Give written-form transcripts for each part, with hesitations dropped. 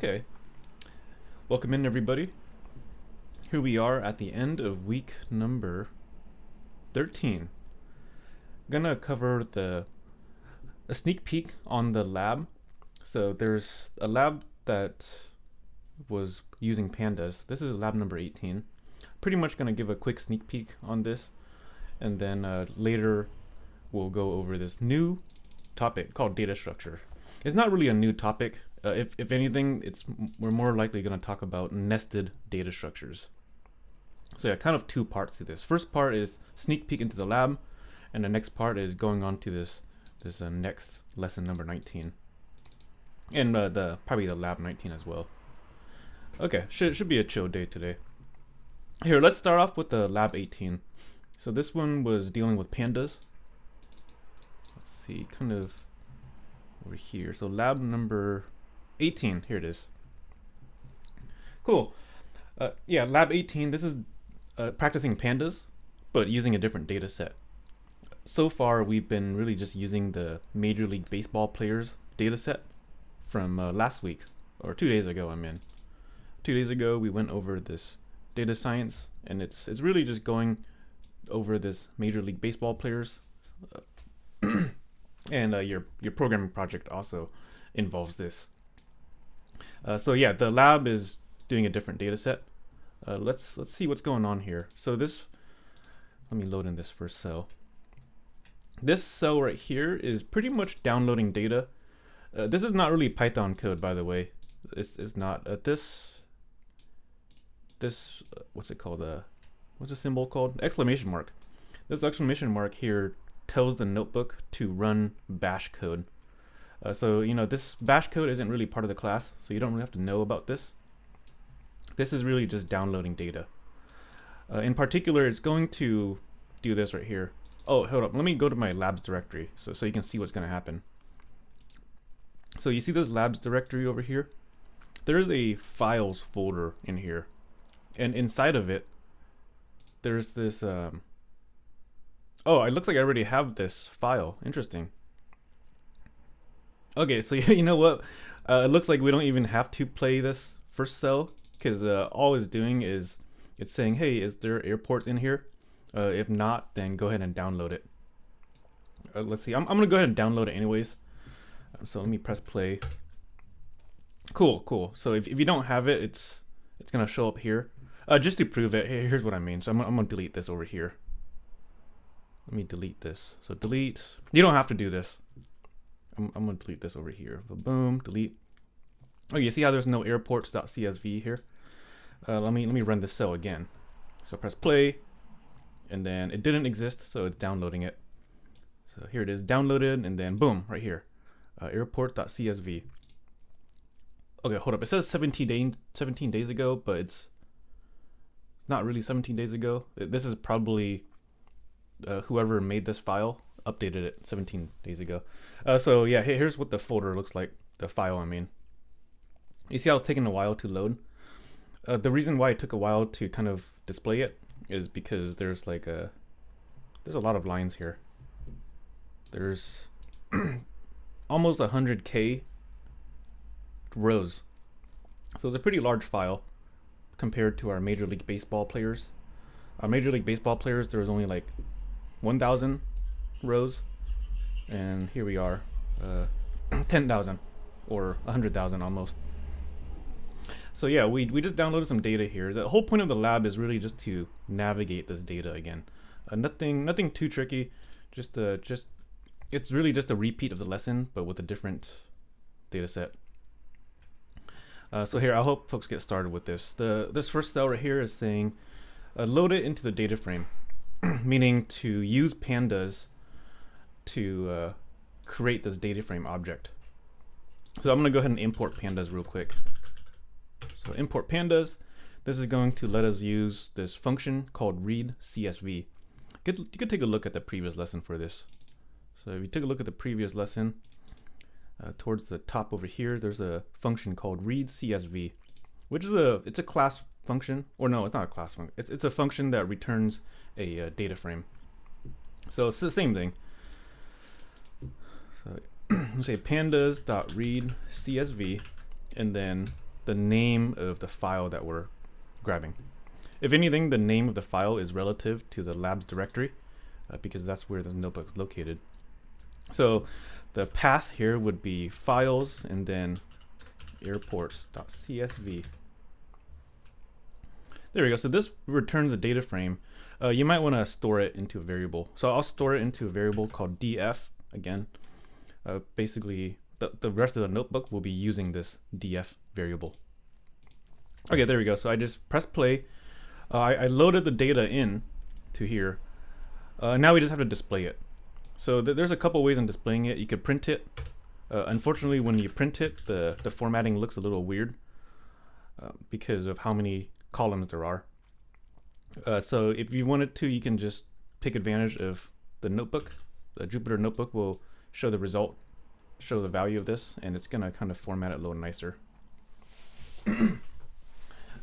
Okay, welcome in everybody. Here we are at the end of week number 13. Gonna cover a sneak peek on the lab. So there's a lab that was using pandas. This is lab number 18. Pretty much gonna give a quick sneak peek on this, and then later we'll go over this new topic called data structure. It's not really a new topic. If anything, we're more likely going to talk about nested data structures. So yeah, kind of two parts to this. First part is sneak peek into the lab, and the next part is going on to this next lesson number 19, and probably the lab 19 as well. Okay, should be a chill day today. Here, let's start off with the lab 18. So this one was dealing with pandas. Let's see, kind of over here. So lab number 18, here it is. Cool. Yeah, lab 18, this is practicing pandas, but using a different data set. So far, we've been really just using the Major League Baseball players data set from last week, or 2 days ago, 2 days ago, we went over this data science, and it's really just going over this Major League Baseball players. And your programming project also involves this. So yeah, the lab is doing a different data set. Let's see what's going on here. So let me load in this first cell. This cell right here is pretty much downloading data. This is not really Python code, by the way. It's not. What's it called? What's the symbol called? Exclamation mark. This exclamation mark here tells the notebook to run bash code. So this bash code isn't really part of the class, so you don't really have to know about this. This is really just downloading data. In particular, it's going to do this right here. Oh, hold up. Let me go to my labs directory so you can see what's going to happen. So you see this labs directory over here? There's a files folder in here. And inside of it, there's this... Oh, it looks like I already have this file. Interesting. Okay, so you know what? It looks like we don't even have to play this first cell, because all it's doing is it's saying, hey, is there airports in here? If not, then go ahead and download it. Let's see. I'm going to go ahead and download it anyways. So let me press play. Cool. So if you don't have it, it's going to show up here. Just to prove it, here's what I mean. So I'm going to delete this over here. Let me delete this. So delete. You don't have to do this. I'm going to delete this over here. Boom, delete. Oh, you see how there's no airports.csv here? Let me run this cell again. So press play, and then it didn't exist, so it's downloading it. So here it is, downloaded, and then boom, right here, airport.csv. Okay, hold up. It says 17 days ago, but it's not really 17 days ago. This is probably whoever made this file updated it 17 days ago. So yeah, here's what the folder looks like, the file I mean. You see how it's taking a while to load? The reason why it took a while to kind of display it is because there's a lot of lines here. There's almost 100K rows. So it's a pretty large file compared to our Major League Baseball players. Our Major League Baseball players, there was only like 1,000 rows, and here we are, 10,000 or 100,000 almost. So yeah, we just downloaded some data here. The whole point of the lab is really just to navigate this data again. Nothing too tricky. It's really just a repeat of the lesson, but with a different data set. So here, I hope folks get started with this. This first cell right here is saying load it into the data frame, meaning to use pandas to create this data frame object. So I'm going to go ahead and import pandas real quick. So import pandas. This is going to let us use this function called read CSV. You could take a look at the previous lesson for this. So if you take a look at the previous lesson, towards the top over here, there's a function called read CSV, which is it's a class function, or no, it's not a class function. It's a function that returns a data frame. So it's the same thing. So let's say pandas.read CSV, and then the name of the file that we're grabbing. If anything, the name of the file is relative to the labs directory because that's where this notebook is located. So the path here would be files and then airports.csv. There we go. So this returns a data frame. You might want to store it into a variable. So I'll store it into a variable called df again. Basically, the rest of the notebook will be using this df variable. Okay, there we go. So I just pressed play. I loaded the data in to here. Now we just have to display it. So there's a couple ways in displaying it. You could print it. Unfortunately, when you print it, the formatting looks a little weird because of how many columns there are. So if you wanted to, you can just take advantage of the notebook. The Jupyter notebook will show the result, show the value of this, and it's gonna kind of format it a little nicer.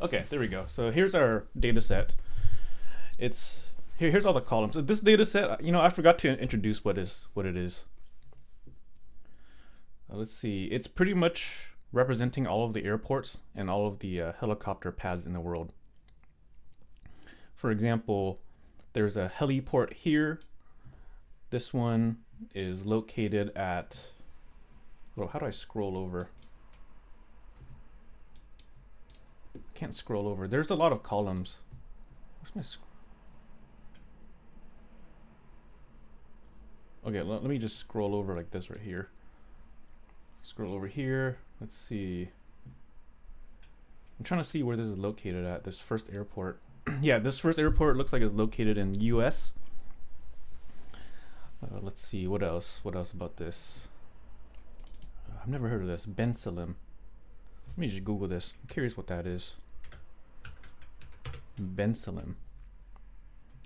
Okay, there we go. So here's our data set. Here's all the columns. So this data set, I forgot to introduce what it is. Let's see. It's pretty much representing all of the airports and all of the helicopter pads in the world. For example, there's a heliport here. This one is located at, well, how do I scroll over? Can't scroll over. There's a lot of columns. Where's my okay, let me just scroll over like this right here. Scroll over here. Let's see. I'm trying to see where this is located at, this first airport. Yeah, this first airport looks like it's located in US. Let's see, what else? What else about this? I've never heard of this. Ben Salim. Let me just Google this. I'm curious what that is. Ben Salim.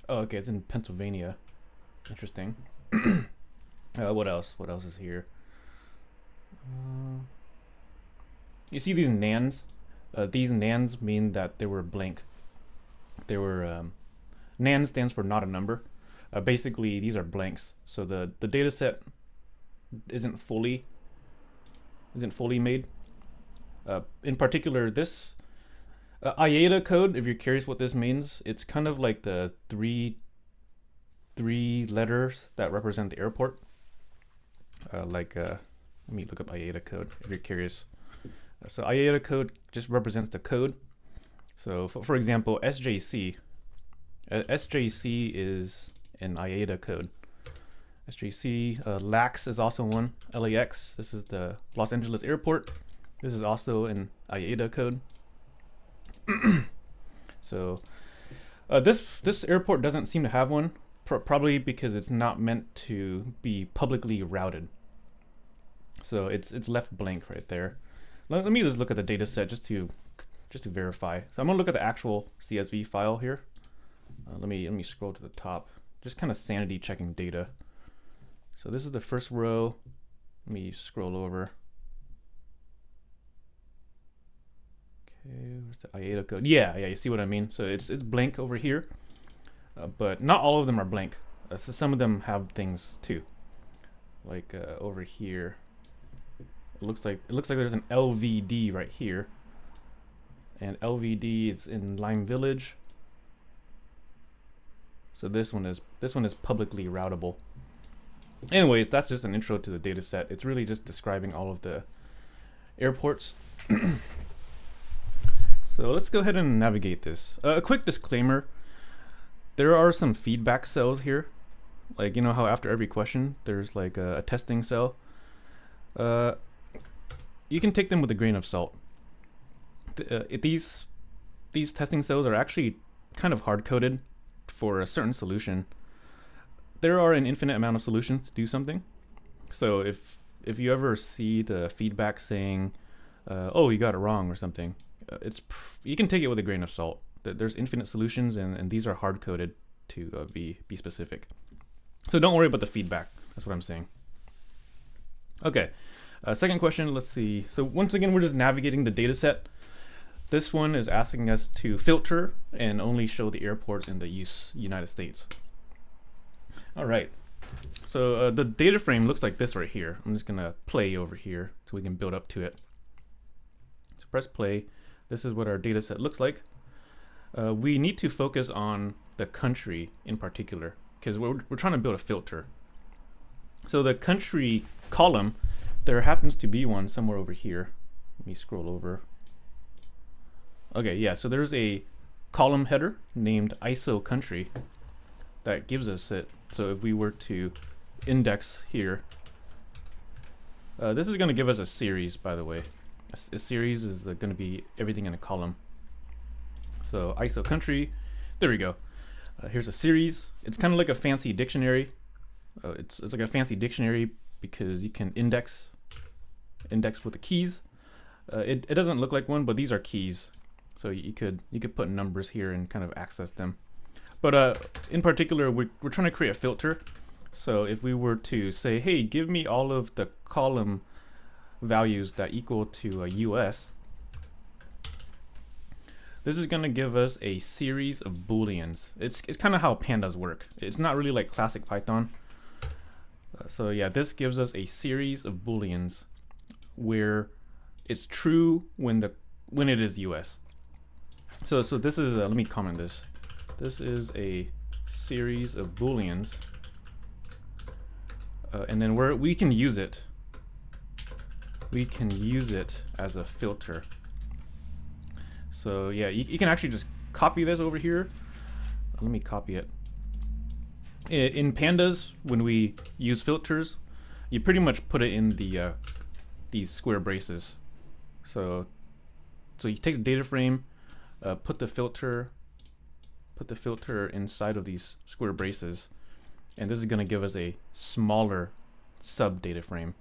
Oh, okay, it's in Pennsylvania. Interesting. What else? What else is here? You see these nans? These nans mean that they were blank. They were nan stands for not a number. Basically, these are blanks. So the data set isn't fully made. In particular, this IATA code, if you're curious what this means, it's kind of like the three letters that represent the airport. Let me look up IATA code if you're curious. So IATA code just represents the code. So for example, SJC. SJC is an IATA code. SJC, LAX is also one. LAX, this is the Los Angeles airport. This is also an IATA code. So this airport doesn't seem to have one, probably because it's not meant to be publicly routed. So it's left blank right there. Let me just look at the data set just to verify. So I'm gonna look at the actual CSV file here. Let me scroll to the top. Just kind of sanity checking data. So this is the first row. Let me scroll over. Okay, where's the IATA code? Yeah, you see what I mean. So it's blank over here, but not all of them are blank. So some of them have things too. Like over here, it looks like there's an LVD right here, and LVD is in Lime Village. So this one is publicly routable. Anyways, that's just an intro to the data set. It's really just describing all of the airports. So let's go ahead and navigate this. A quick disclaimer. There are some feedback cells here. Like, you know how after every question, there's like a testing cell. You can take them with a grain of salt. These testing cells are actually kind of hard-coded for a certain solution. There are an infinite amount of solutions to do something. So if you ever see the feedback saying, oh, you got it wrong or something, you can take it with a grain of salt. There's infinite solutions, and these are hard-coded to be specific. So don't worry about the feedback. That's what I'm saying. Okay, second question, let's see. So once again, we're just navigating the data set. This one is asking us to filter and only show the airports in the United States. All right, so the data frame looks like this right here. I'm just gonna play over here so we can build up to it. Let's press play. This is what our data set looks like. We need to focus on the country in particular because we're trying to build a filter. So the country column, there happens to be one somewhere over here. Let me scroll over. Okay, yeah, so there's a column header named ISO country that gives us it. So if we were to index here, this is going to give us a series, by the way. A series is going to be everything in a column. So ISO country, there we go. Here's a series. It's kind of like a fancy dictionary. It's like a fancy dictionary because you can index with the keys. It doesn't look like one, but these are keys. So you could put numbers here and kind of access them. But in particular, we're trying to create a filter. So if we were to say, hey, give me all of the column values that equal to US, this is going to give us a series of booleans. It's kind of how pandas work. It's not really like classic Python. So yeah, this gives us a series of booleans where it's true when it is US. So this is let me comment this. This is a series of booleans, and then we can use it. We can use it as a filter. So yeah, you can actually just copy this over here. Let me copy it. In pandas, when we use filters, you pretty much put it in the these square braces. So you take the data frame, put the filter inside of these square braces, and this is going to give us a smaller sub data frame.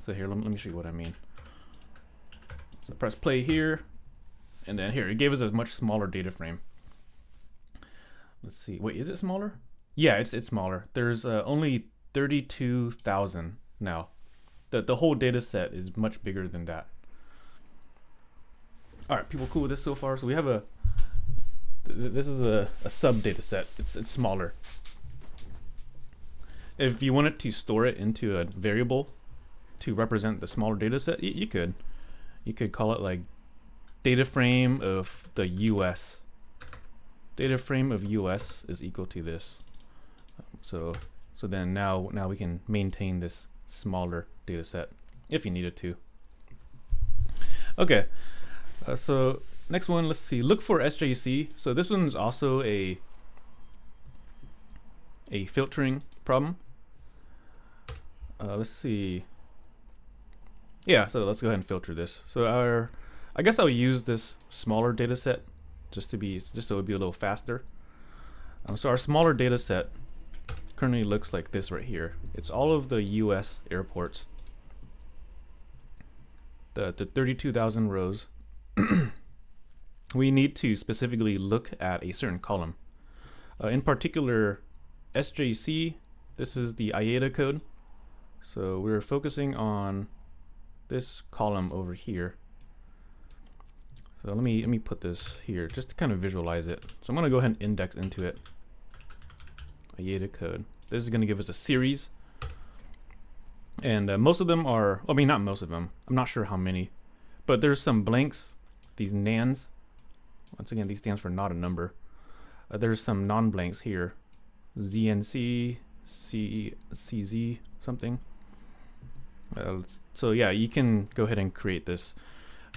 So here, let me show you what I mean. So press play here, and then here it gave us a much smaller data frame. Let's see. Wait, is it smaller? Yeah, it's smaller. There's only 32,000 now. The whole data set is much bigger than that. All right, people cool with this so far? So we have this is a sub data set. It's smaller. If you wanted to store it into a variable to represent the smaller data set, you could call it like data frame of the US. Data frame of US is equal to this. So then now we can maintain this smaller data set if you needed to. Okay. So next one, let's see. Look for SJC. So this one's also a filtering problem. Let's see. Yeah, so let's go ahead and filter this. So I guess I'll use this smaller data set just so it would be a little faster. So our smaller data set currently looks like this right here. It's all of the US airports. The 32,000 rows. We need to specifically look at a certain column. In particular, SJC, this is the IATA code. So we're focusing on this column over here. So let me put this here just to kind of visualize it. So I'm going to go ahead and index into it. IATA code. This is going to give us a series. And most of them are, I mean, not most of them. I'm not sure how many. But there's some blanks. These nans, once again, these stands for not a number. There's some non-blanks here, ZNC, CZ, something. So yeah, you can go ahead and create this,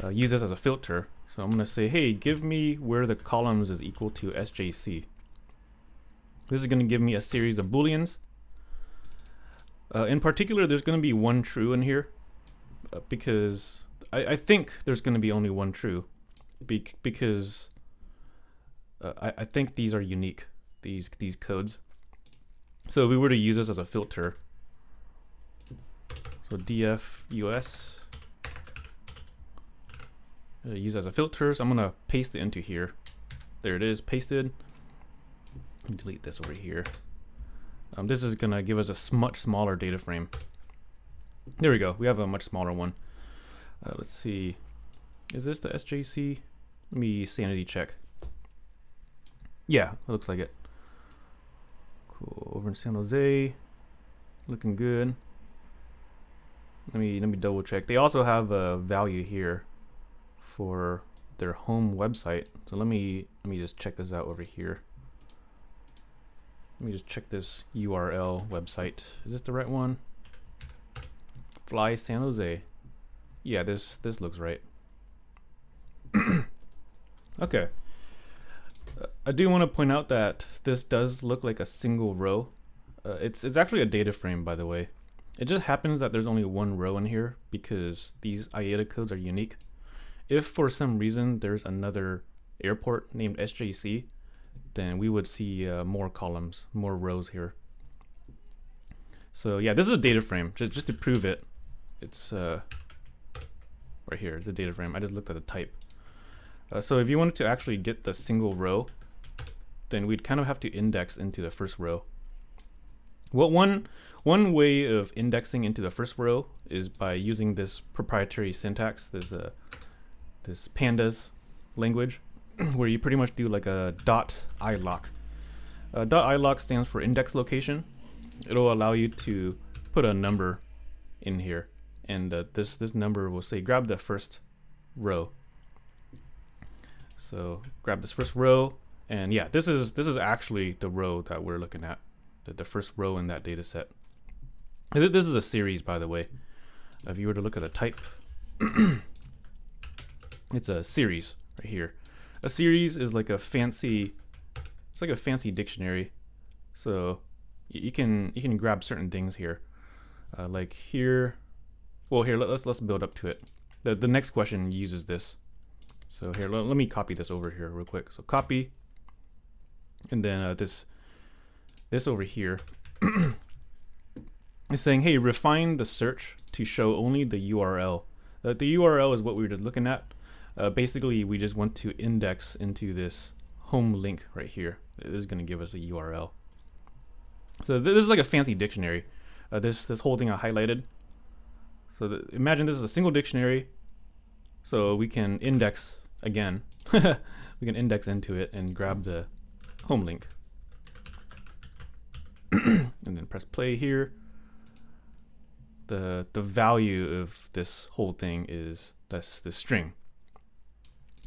use this as a filter. So I'm gonna say, hey, give me where the columns is equal to SJC. This is gonna give me a series of booleans. In particular, there's gonna be one true in here, because I think there's going to be only one true because I think these are unique, these codes. So if we were to use this as a filter, so df US, use as a filter. So I'm going to paste it into here. There it is, pasted. Delete this over here. This is going to give us a much smaller data frame. There we go. We have a much smaller one. Let's see. Is this the SJC? Let me sanity check. Yeah, it looks like it. Cool. Over in San Jose, looking good. Let me double check. They also have a value here. for their home website. So let me just check this out over here. Let me just check this URL website. Is this the right one? Fly San Jose. Yeah, this looks right. Okay. I do want to point out that this does look like a single row. It's actually a data frame, by the way. It just happens that there's only one row in here because these IATA codes are unique. If for some reason there's another airport named SJC, then we would see more columns, more rows here. So yeah, this is a data frame. Just to prove it, it's right here. It's a data frame. I just looked at the type. So if you wanted to actually get the single row, then we'd kind of have to index into the first row. Well, one way of indexing into the first row is by using this proprietary syntax. There's this pandas language where you pretty much do like a .iloc. .iloc stands for index location. It'll allow you to put a number in here, and this number will say grab the first row. So grab this first row, and yeah, this is actually the row that we're looking at, the first row in that data set. This is a series, by the way. If you were to look at a type, it's a series right here. A series is like a fancy, it's like a fancy dictionary. So you can grab certain things here, like here. Well, here let's build up to it. The next question uses this. So here, let me copy this over here real quick. So copy, and then this over here is saying, hey, refine the search to show only the URL. The URL is what we were just looking at. Basically, we just want to index into this home link right here. This is going to give us a URL. So this is like a fancy dictionary. This whole thing I highlighted. So imagine this is a single dictionary. So we can index again. We can index into it and grab the home link. And then press play here. The value of this whole thing is that's the string.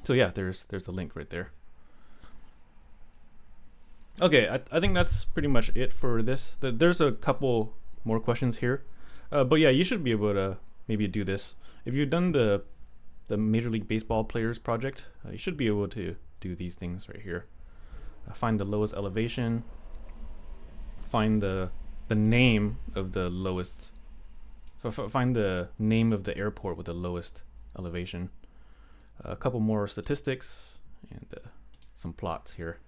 So yeah, there's a link right there. Okay, I think that's pretty much it for this. There's a couple more questions here, but yeah, you should be able to maybe do this. If you've done the Major League Baseball players project, you should be able to do these things right here. Find the lowest elevation. Find the name of the lowest. So find the name of the airport with the lowest elevation. A couple more statistics and some plots here.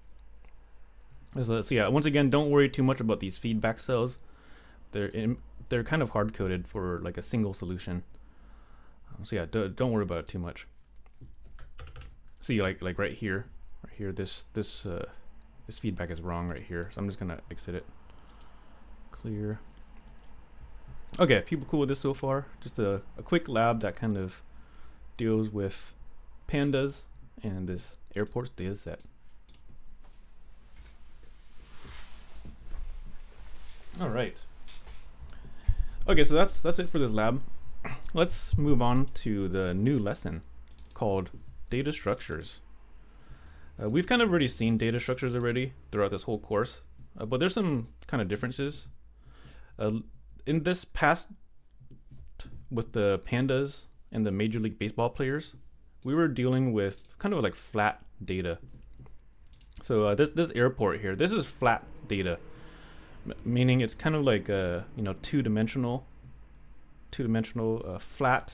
So yeah, once again, don't worry too much about these feedback cells. They're kind of hard coded for like a single solution. So yeah, don't worry about it too much. See, like right here, this feedback is wrong right here. So I'm just gonna exit it. Clear. Okay, people cool with this so far? Just a quick lab that kind of deals with pandas and this airports data set. All right. Okay, so that's it for this lab. Let's move on to the new lesson called data structures. We've kind of already seen data structures already throughout this whole course, but there's some kind of differences. In this past, with the pandas and the Major League Baseball players, we were dealing with kind of like flat data. So this airport here, this is flat data, meaning it's kind of like two-dimensional flat,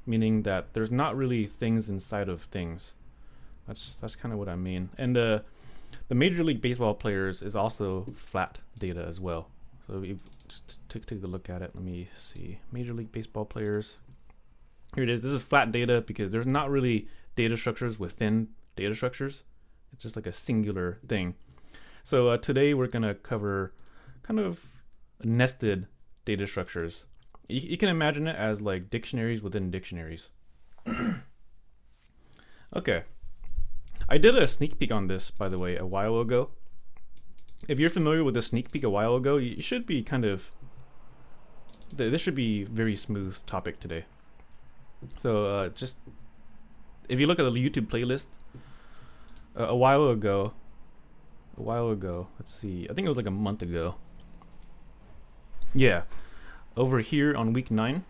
meaning that there's not really things inside of things. That's kind of what I mean. And the Major League Baseball players is also flat data as well. So we just take a look at it. Let me see. Major League Baseball players. Here it is. This is flat data because there's not really data structures within data structures. It's just like a singular thing. So today we're going to cover kind of nested data structures. You can imagine it as like dictionaries within dictionaries. Okay. I did a sneak peek on this, by the way, a while ago. If you're familiar with the sneak peek a while ago, you should be kind of... This should be very smooth topic today. So just if you look at the YouTube playlist, a while ago, let's see, I think it was like a month ago. Yeah, over here on week 9,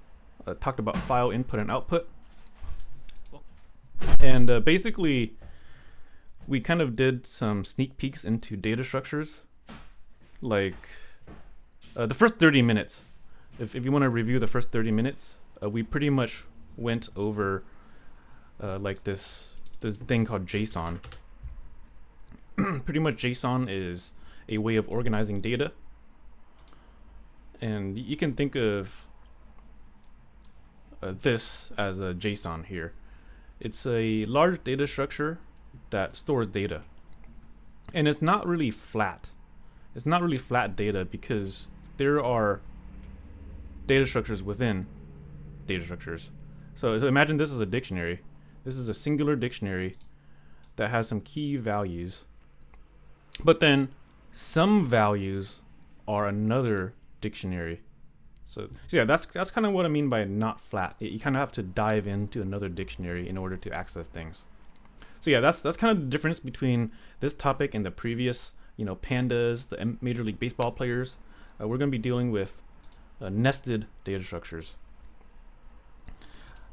talked about file input and output. And basically, we kind of did some sneak peeks into data structures, like the first 30 minutes. If you want to review the first 30 minutes, we pretty much went over like this thing called JSON. Pretty much JSON is a way of organizing data, and you can think of this as a JSON here. It's a large data structure that stores data, and it's not really flat. It's not really flat data because there are data structures within data structures. So imagine this is a dictionary. This is a singular dictionary that has some key values, but then some values are another dictionary. So yeah, that's kind of what I mean by not flat. You kind of have to dive into another dictionary in order to access things. So yeah, that's kind of the difference between this topic and the previous, pandas, the Major League Baseball players. We're going to be dealing with nested data structures.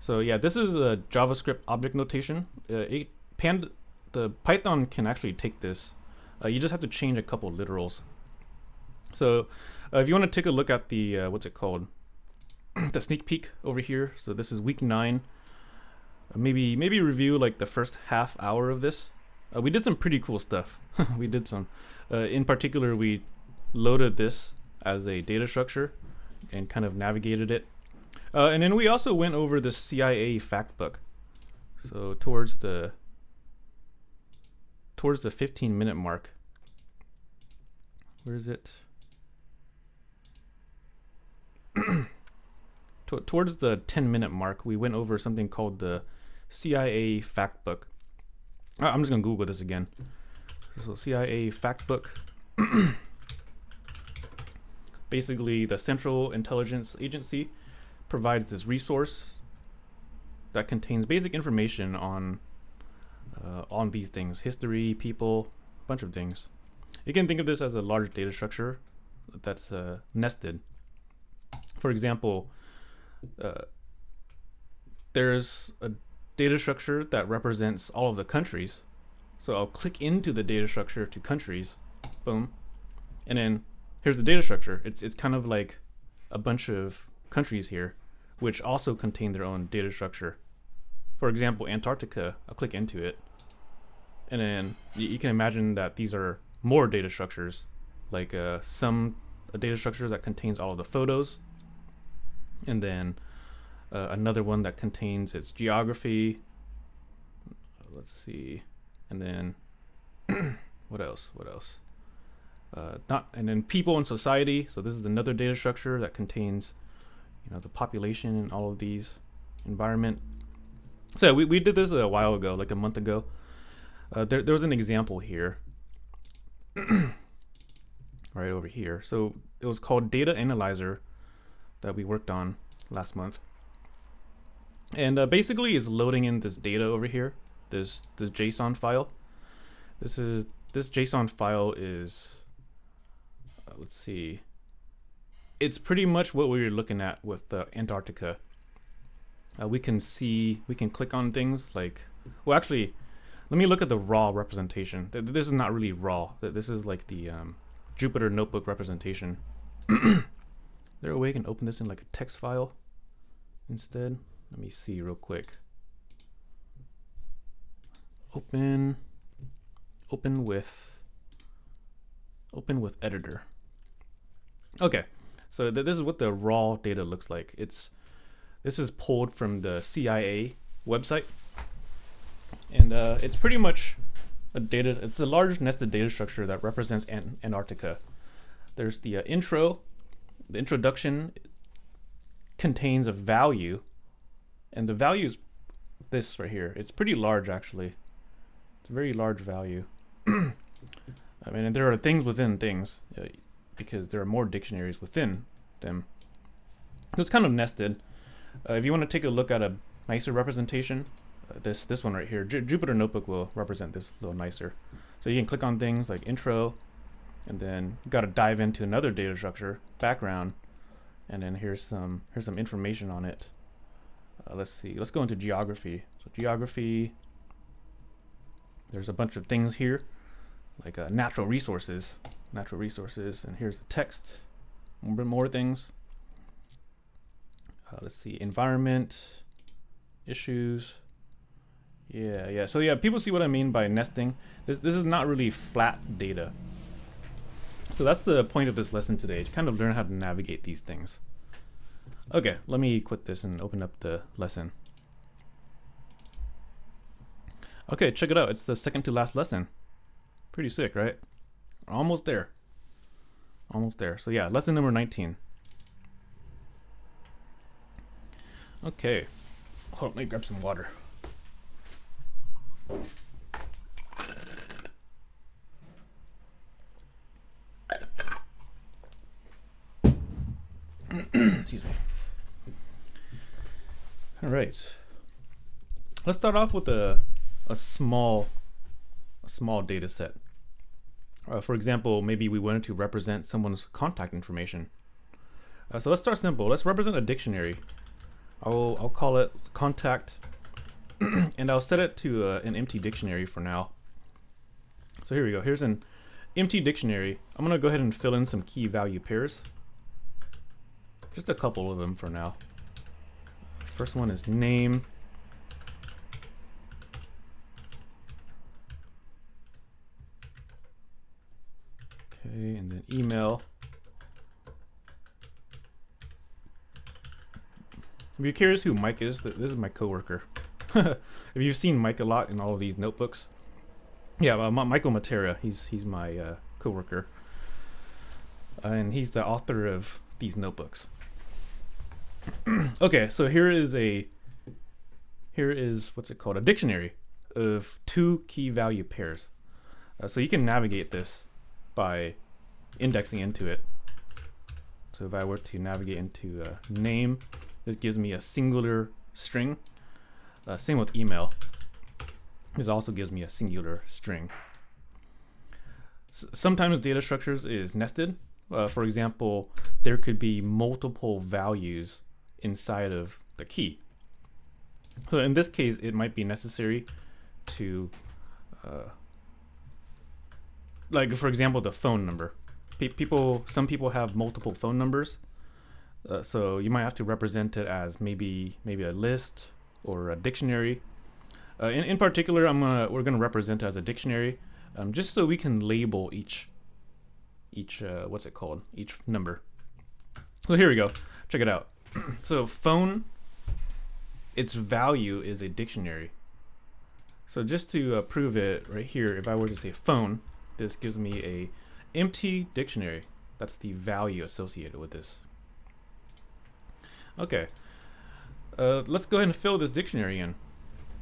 So yeah, this is a JavaScript object notation. The Python can actually take this. You just have to change a couple literals. So if you want to take a look at the what's it called, the sneak peek over here. So this is week 9. Maybe review like the first half hour of this. We did some pretty cool stuff. We did some. In particular, we loaded this as a data structure and kind of navigated it. And then we also went over the CIA fact book. So towards the 15-minute mark. Where is it? Towards the 10-minute mark, we went over something called the CIA fact book. I'm just gonna Google this again. So CIA fact book. Basically, the Central Intelligence Agency provides this resource that contains basic information on these things: history, people, a bunch of things. You can think of this as a large data structure that's nested. For example, there's a data structure that represents all of the countries. So I'll click into the data structure to countries, boom, and then here's the data structure. It's kind of like a bunch of countries here, which also contain their own data structure. For example, Antarctica, I'll click into it, and then you can imagine that these are more data structures, like a data structure that contains all of the photos, and then another one that contains its geography. Let's see, and then what else? And then people and society. So this is another data structure that contains, the population and all of these, environment. So we did this a while ago, like a month ago. There was an example here, right over here. So it was called Data Analyzer that we worked on last month. And basically it's loading in this data over here, this JSON file. This JSON file is, let's see, it's pretty much what we were looking at with Antarctica. We can click on things like, well, actually, let me look at the raw representation. This is not really raw. This is like the Jupyter Notebook representation. Is there a way I can open this in like a text file instead? Let me see real quick. Open with editor. Okay, so this is what the raw data looks like. This is pulled from the CIA website, and it's pretty much it's a large nested data structure that represents Antarctica. There's the intro. The introduction contains a value, and the value is this right here. It's pretty large, actually. It's a very large value. I mean, and there are things within things, because there are more dictionaries within them. So it's kind of nested. If you want to take a look at a nicer representation, this one right here. Jupyter Notebook will represent this a little nicer. So you can click on things like intro, and then you got to dive into another data structure, background, and then here's some information on it. Let's see. Let's go into geography. So geography. There's a bunch of things here, like natural resources, and here's the text. More things. Let's see. Environment, issues. Yeah. So yeah, people see what I mean by nesting. This is not really flat data. So that's the point of this lesson today, to kind of learn how to navigate these things. Okay, let me quit this and open up the lesson. Okay, check it out. It's the second to last lesson. Pretty sick, right? Almost there. So yeah, lesson number 19. Okay. Hold on, let me grab some water. Excuse me. All right. Let's start off with a small data set. For example, maybe we wanted to represent someone's contact information. So let's start simple. Let's represent a dictionary. I'll call it contact, and I'll set it to an empty dictionary for now. So here we go. Here's an empty dictionary. I'm gonna go ahead and fill in some key value pairs. Just a couple of them for now. First one is name. Okay, and then email. If you're curious who Mike is, this is my coworker. If you've seen Mike a lot in all of these notebooks, yeah, Michael Matera, he's my coworker, and he's the author of these notebooks. Okay, so here is what's it called? A dictionary of 2 key value pairs. So you can navigate this by indexing into it. So if I were to navigate into name, this gives me a singular string. Same with email. This also gives me a singular string. Sometimes data structures is nested. For example, there could be multiple values inside of the key. So in this case, it might be necessary to, like for example, the phone number. Some people have multiple phone numbers, so you might have to represent it as maybe a list or a dictionary. In particular, we're gonna represent it as a dictionary, just so we can label each what's it called? Each number. So here we go. Check it out. So phone, its value is a dictionary. So just to prove it right here, if I were to say phone, this gives me a empty dictionary. That's the value associated with this. Okay. Let's go ahead and fill this dictionary in.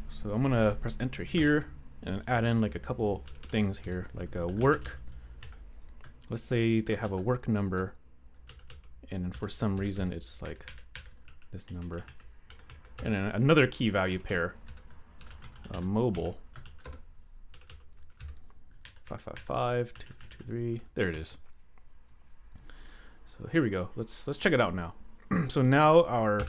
So I'm gonna press enter here and add in like a couple things here, like a work. Let's say they have a work number, and for some reason it's like this number. And then another key value pair, mobile, 555-223. There it is. So here we go. Let's check it out now. So now our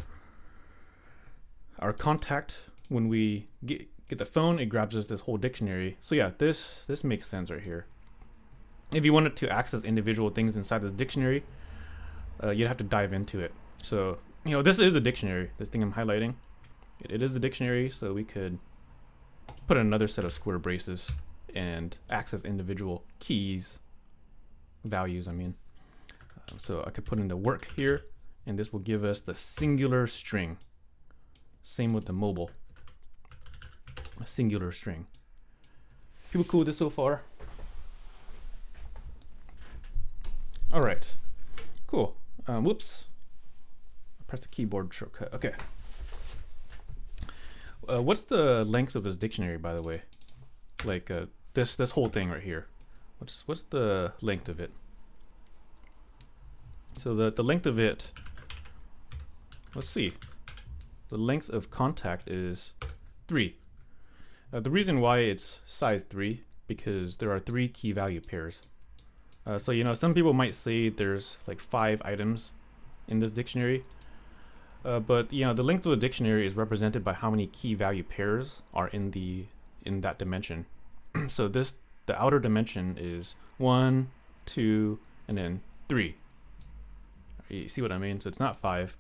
contact, when we get the phone, it grabs us this whole dictionary. So yeah, this makes sense right here. If you wanted to access individual things inside this dictionary, you'd have to dive into it. So, this is a dictionary. This thing I'm highlighting, it is a dictionary, so we could put another set of square braces and access individual keys, values, I mean. So I could put in the work here, and this will give us the singular string. Same with the mobile, a singular string. People cool with this so far? All right, cool. Whoops, I pressed the keyboard shortcut. Okay. What's the length of this dictionary, by the way? Like this whole thing right here. What's the length of it? So the length of it. Let's see. The length of contact is 3. The reason why it's size 3, because there are 3 key value pairs. So some people might say there's like 5 items in this dictionary, but the length of the dictionary is represented by how many key value pairs are in that dimension. So the outer dimension is 1, 2, and then 3. You see what I mean? So it's not 5.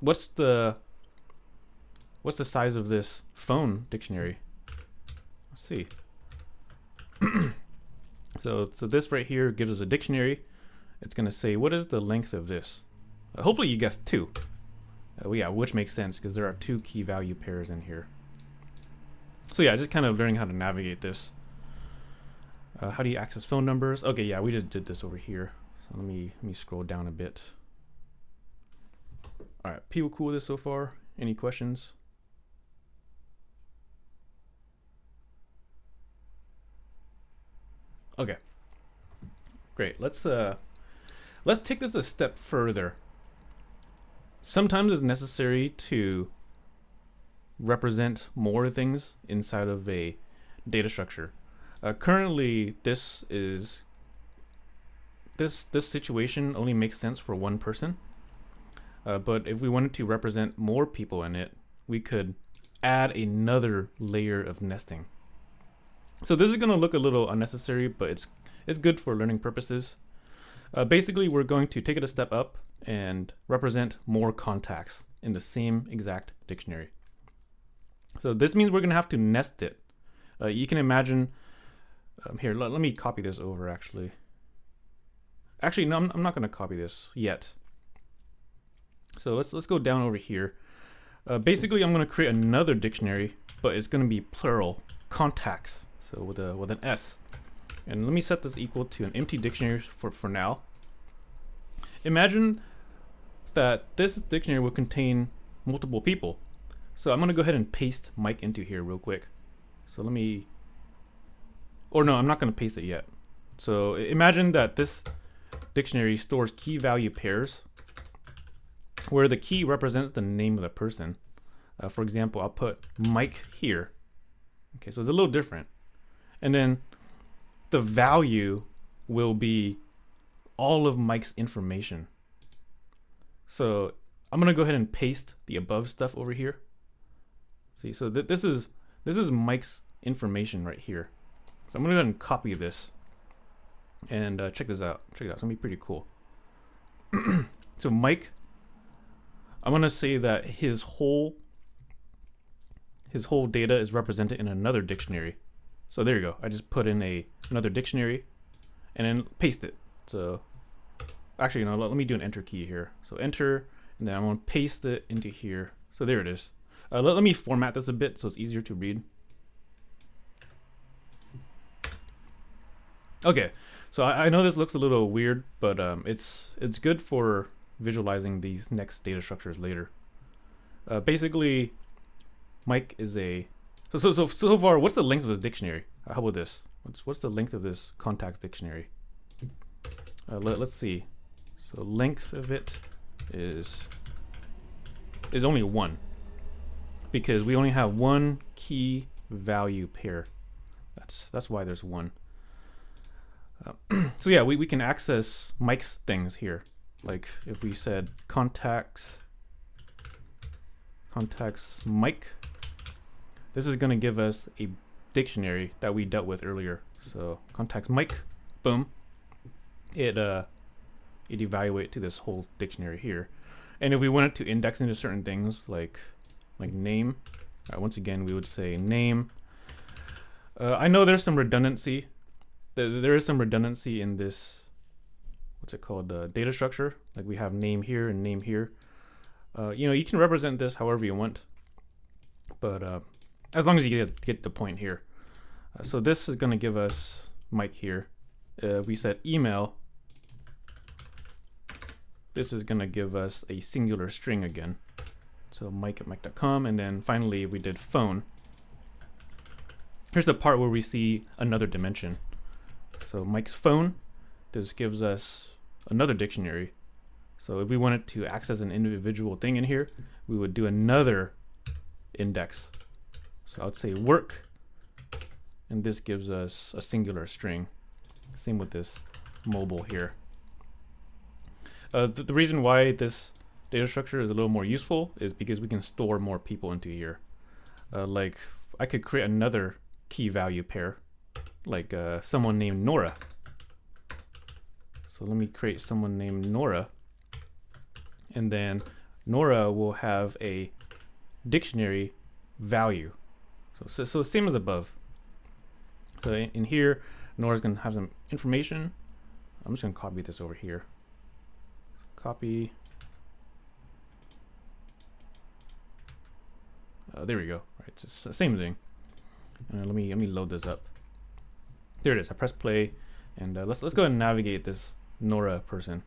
What's the size of this phone dictionary? Let's see. So this right here gives us a dictionary. It's gonna say, what is the length of this? Hopefully you guessed 2. Well, yeah, which makes sense because there are 2 key value pairs in here. So yeah, just kind of learning how to navigate this. How do you access phone numbers? Okay, yeah, we just did this over here. So let me scroll down a bit. All right, people cool with this so far? Any questions? Okay, great. Let's take this a step further. Sometimes it's necessary to represent more things inside of a data structure. Currently, this situation only makes sense for one person. But if we wanted to represent more people in it, we could add another layer of nesting. So this is going to look a little unnecessary, but it's good for learning purposes. Basically, we're going to take it a step up and represent more contacts in the same exact dictionary. So this means we're going to have to nest it. You can imagine, here, let me copy this over actually. Actually, no, I'm not going to copy this yet. So let's go down over here. Basically, I'm going to create another dictionary, but it's going to be plural, contacts. So with an S. And let me set this equal to an empty dictionary for now. Imagine that this dictionary will contain multiple people. So I'm going to go ahead and paste Mike into here real quick. So I'm not going to paste it yet. So imagine that this dictionary stores key value pairs where the key represents the name of the person. For example, I'll put Mike here. Okay, so it's a little different. And then the value will be all of Mike's information. So I'm gonna go ahead and paste the above stuff over here. See, so this is Mike's information right here. So I'm gonna go ahead and copy this and check this out. Check it out. It's gonna be pretty cool. So Mike, I'm gonna say that his whole data is represented in another dictionary. So there you go. I just put in another dictionary and then paste it. So actually, let me do an enter key here. So enter, and then I'm gonna paste it into here. So there it is. Let me format this a bit so it's easier to read. Okay, so I know this looks a little weird, but it's good for visualizing these next data structures later. Basically, Mike is so far. What's the length of this dictionary? How about this? What's the length of this contacts dictionary? Let's see. So length of it is only 1 because we only have 1 key value pair. That's why there's 1. So yeah, we can access Mike's things here. Like if we said contacts Mike, this is going to give us a dictionary that we dealt with earlier. So contacts Mike, boom. It evaluate to this whole dictionary here. And if we wanted to index into certain things like name, once again we would say name. I know there's some redundancy. There is some redundancy in this, what's it called, data structure. Like we have name here and name here. You can represent this however you want, but as long as you get the point here. So this is going to give us Mike here. We said email. This is going to give us a singular string again. So mike@mike.com, and then finally we did phone. Here's the part where we see another dimension. So Mike's phone, this gives us another dictionary. So if we wanted to access an individual thing in here, we would do another index. So I would say work, and this gives us a singular string. Same with this mobile here. The reason why this data structure is a little more useful is because we can store more people into here. Like I could create another key value pair, like someone named Nora. So let me create someone named Nora, and then Nora will have a dictionary value. So same as above. So in here, Nora's gonna have some information. I'm just gonna copy this over here. Copy. There we go. Right, it's the same thing. Let me load this up. There it is. I press play, and let's go ahead and navigate this Nora person.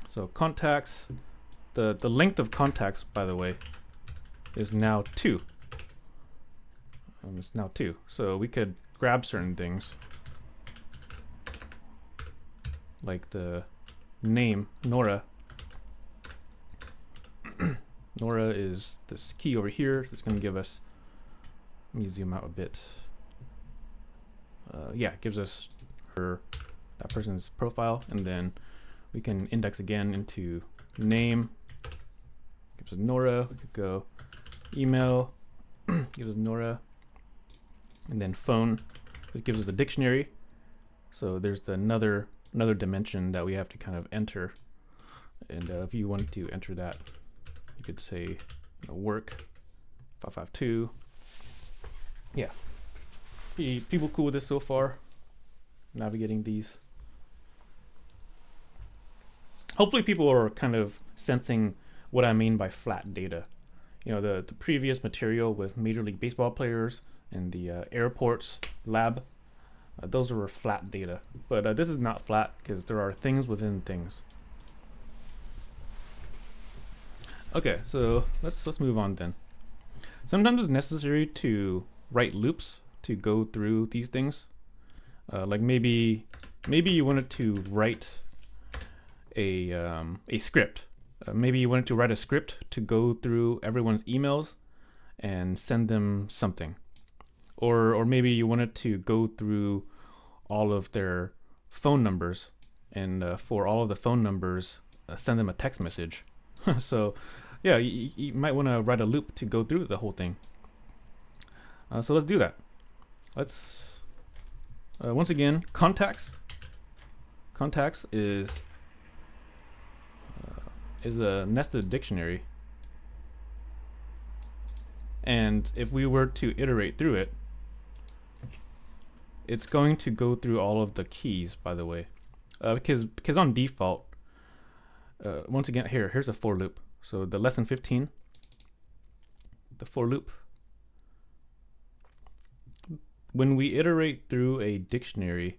So contacts. The length of contacts, by the way, is now 2. It's now 2. So we could grab certain things, like the name Nora. Nora is this key over here. It's going to give us. Let me zoom out a bit. Yeah, it gives us that person's profile, and then we can index again into name. Gives us Nora. We could go email. Gives us Nora, and then phone. This gives us the dictionary. So there's another dimension that we have to kind of enter, and if you wanted to enter that, you could say work 552. Yeah, people cool with this so far, navigating these. Hopefully people are kind of sensing what I mean by flat data. You know, the previous material with Major League Baseball players and the airports lab, those were flat data, but this is not flat because there are things within things. Okay, so let's move on then. Sometimes it's necessary to write loops to go through these things. Like maybe you wanted to write a script. Maybe you wanted to write a script to go through everyone's emails and send them something. Or maybe you wanted to go through all of their phone numbers, and for all of the phone numbers, send them a text message. So yeah, you might want to write a loop to go through the whole thing. So let's do that. Let's once again, contacts is a nested dictionary, and if we were to iterate through it, it's going to go through all of the keys, by the way, because on default, once again, here's a for loop. So the lesson 15, the for loop. When we iterate through a dictionary,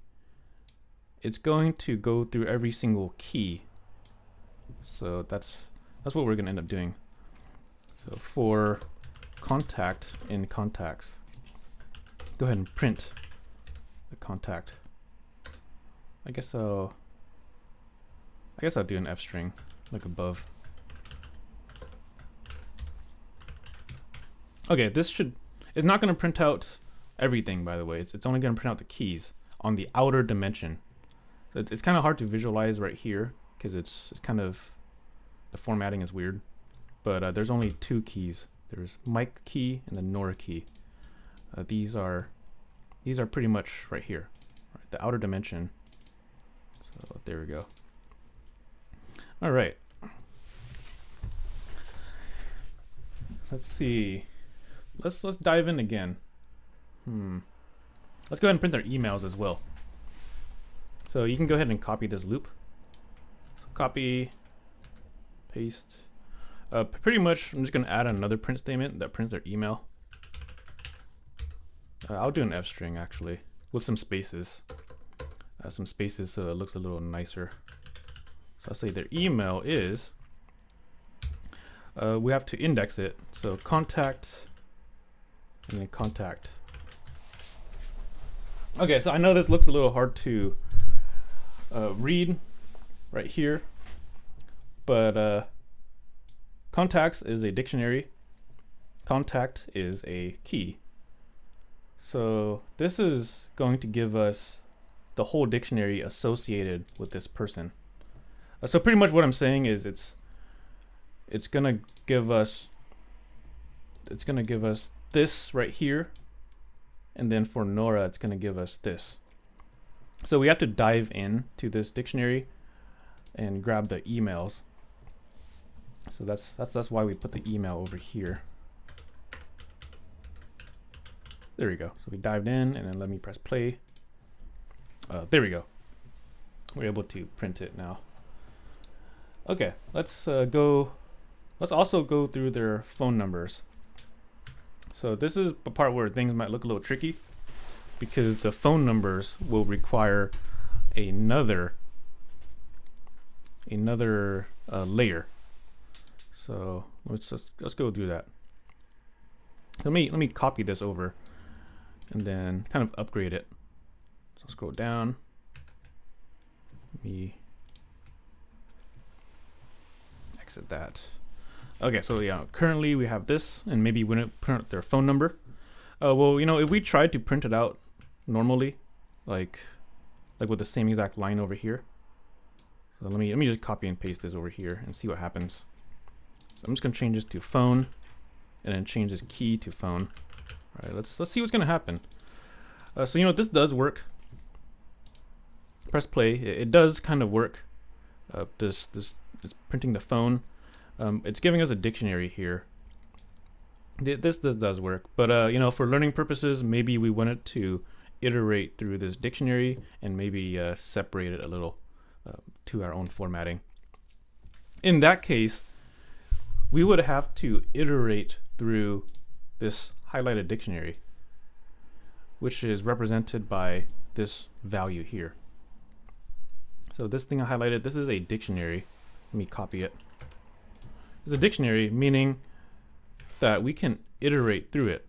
it's going to go through every single key. So that's what we're going to end up doing. So for contact in contacts, go ahead and print the contact. I guess I'll do an F string like above. Okay, it's not going to print out everything, by the way. It's only going to print out the keys on the outer dimension. So it's kind of hard to visualize right here because it's kind of, the formatting is weird. But there's only 2 keys. There's Mike key and the Nora key. These are pretty much right here, right, the outer dimension. So there we go. All right. Let's see. Let's dive in again. Let's go ahead and print their emails as well. So you can go ahead and copy this loop. Copy, paste. Pretty much, I'm just going to add another print statement that prints their email. I'll do an F string actually, with some spaces. So it looks a little nicer. So I'll say their email is, we have to index it. So contact, and then contact. Okay, so I know this looks a little hard to read right here, but contacts is a dictionary. contact is a key. So this is going to give us the whole dictionary associated with this person. So pretty much what I'm saying is it's gonna give us this right here, and then for Nora it's gonna give us this. So we have to dive in to this dictionary and grab the emails. So that's why we put the email over here. There we go. So we dived in, and then let me press play. There we go. We're able to print it now. Okay, let's also go through their phone numbers. So this is the part where things might look a little tricky, because the phone numbers will require another layer. So let's go through that. Let me copy this over and then kind of upgrade it. So scroll down. Let me exit that. Okay, so yeah, currently we have this, and maybe we wouldn't print out their phone number. Well, you know, if we tried to print it out normally, like with the same exact line over here. So let me just copy and paste this over here and see what happens. So I'm just gonna change this to phone, and then change this key to phone. All right, let's see what's gonna happen. So you know, this does work. Press play. It does kind of work. This is printing the phone. It's giving us a dictionary here. This does work, but you know, for learning purposes, maybe we wanted to iterate through this dictionary and maybe separate it a little to our own formatting. In that case, we would have to iterate through this highlighted dictionary, which is represented by this value here. So this thing I highlighted, this is a dictionary. Let me copy it. It's a dictionary, meaning that we can iterate through it.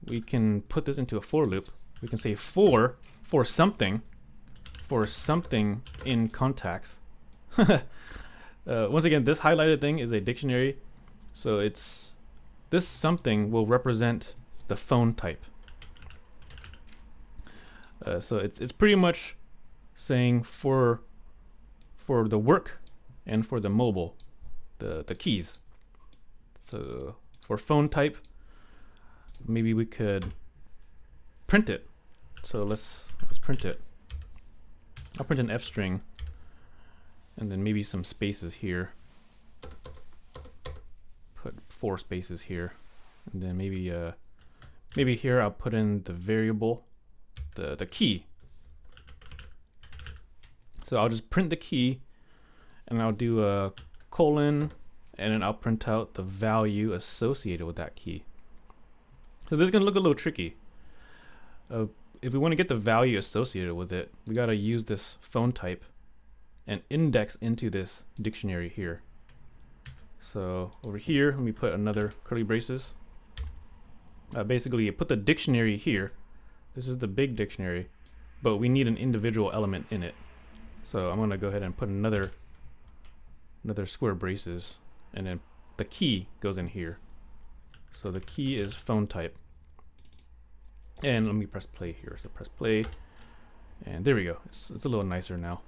We can put this into a for loop. We can say for something in contacts. Once again, this highlighted thing is a dictionary, so this something will represent the phone type. So it's pretty much saying for the work and for the mobile, the keys. So for phone type, maybe we could print it. So let's print it. I'll print an F string, and then maybe some spaces here. Put 4 spaces here, and then maybe here I'll put in the variable, the key. So I'll just print the key, and I'll do a colon, and then I'll print out the value associated with that key. So this is gonna look a little tricky. If we want to get the value associated with it, we gotta use this phone type and index into this dictionary here. So over here, let me put another curly braces. Basically, you put the dictionary here. This is the big dictionary, but we need an individual element in it. So I'm gonna go ahead and put another square braces, and then the key goes in here. So the key is phone type. And let me press play here. So press play, and there we go. It's a little nicer now.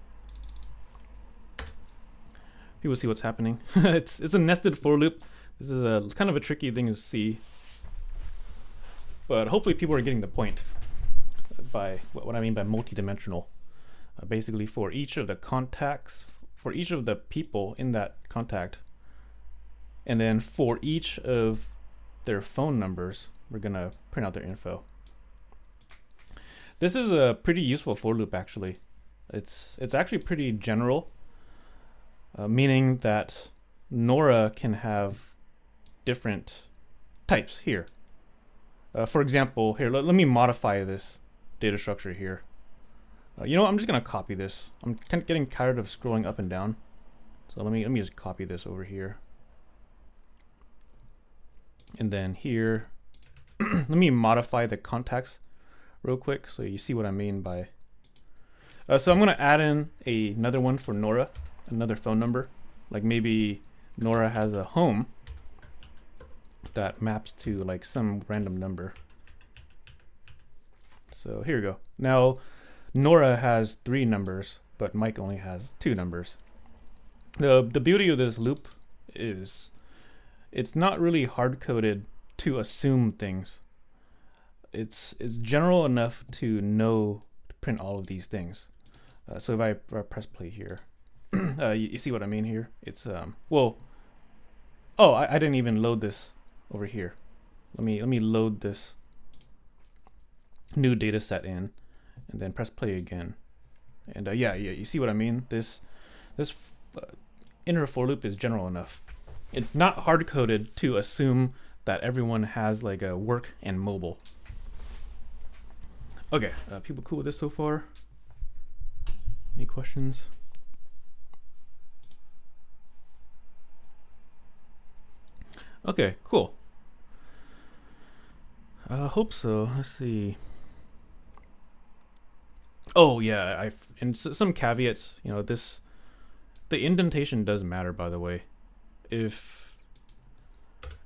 People see what's happening. it's a nested for loop. This is a kind of a tricky thing to see, but hopefully people are getting the point by what I mean by multi-dimensional. Basically, for each of the contacts, for each of the people in that contact, and then for each of their phone numbers, we're gonna print out their info. This is a pretty useful for loop, actually. It's actually pretty general, meaning that Nora can have different types here. For example, here, let me modify this data structure here. You know what, I'm just gonna copy this. I'm kind of getting tired of scrolling up and down. So let me just copy this over here. And then here, let me modify the contacts real quick so you see what I mean by. So I'm gonna add in another one for Nora, another phone number. Like maybe Nora has a home that maps to like some random number. So here we go. Now Nora has 3 numbers, but Mike only has 2 numbers. The beauty of this loop is it's not really hard-coded to assume things. It's general enough to know to print all of these things. So if I press play here, you see what I mean here? It's well, oh, I didn't even load this over here. Let me load this new data set in, and then press play again. And yeah, you see what I mean? This inner for loop is general enough. It's not hard-coded to assume that everyone has like a work and mobile. Okay, people cool with this so far? Any questions? Okay, cool. I hope so. Let's see. Oh yeah, and some caveats. You know, the indentation does matter, by the way. If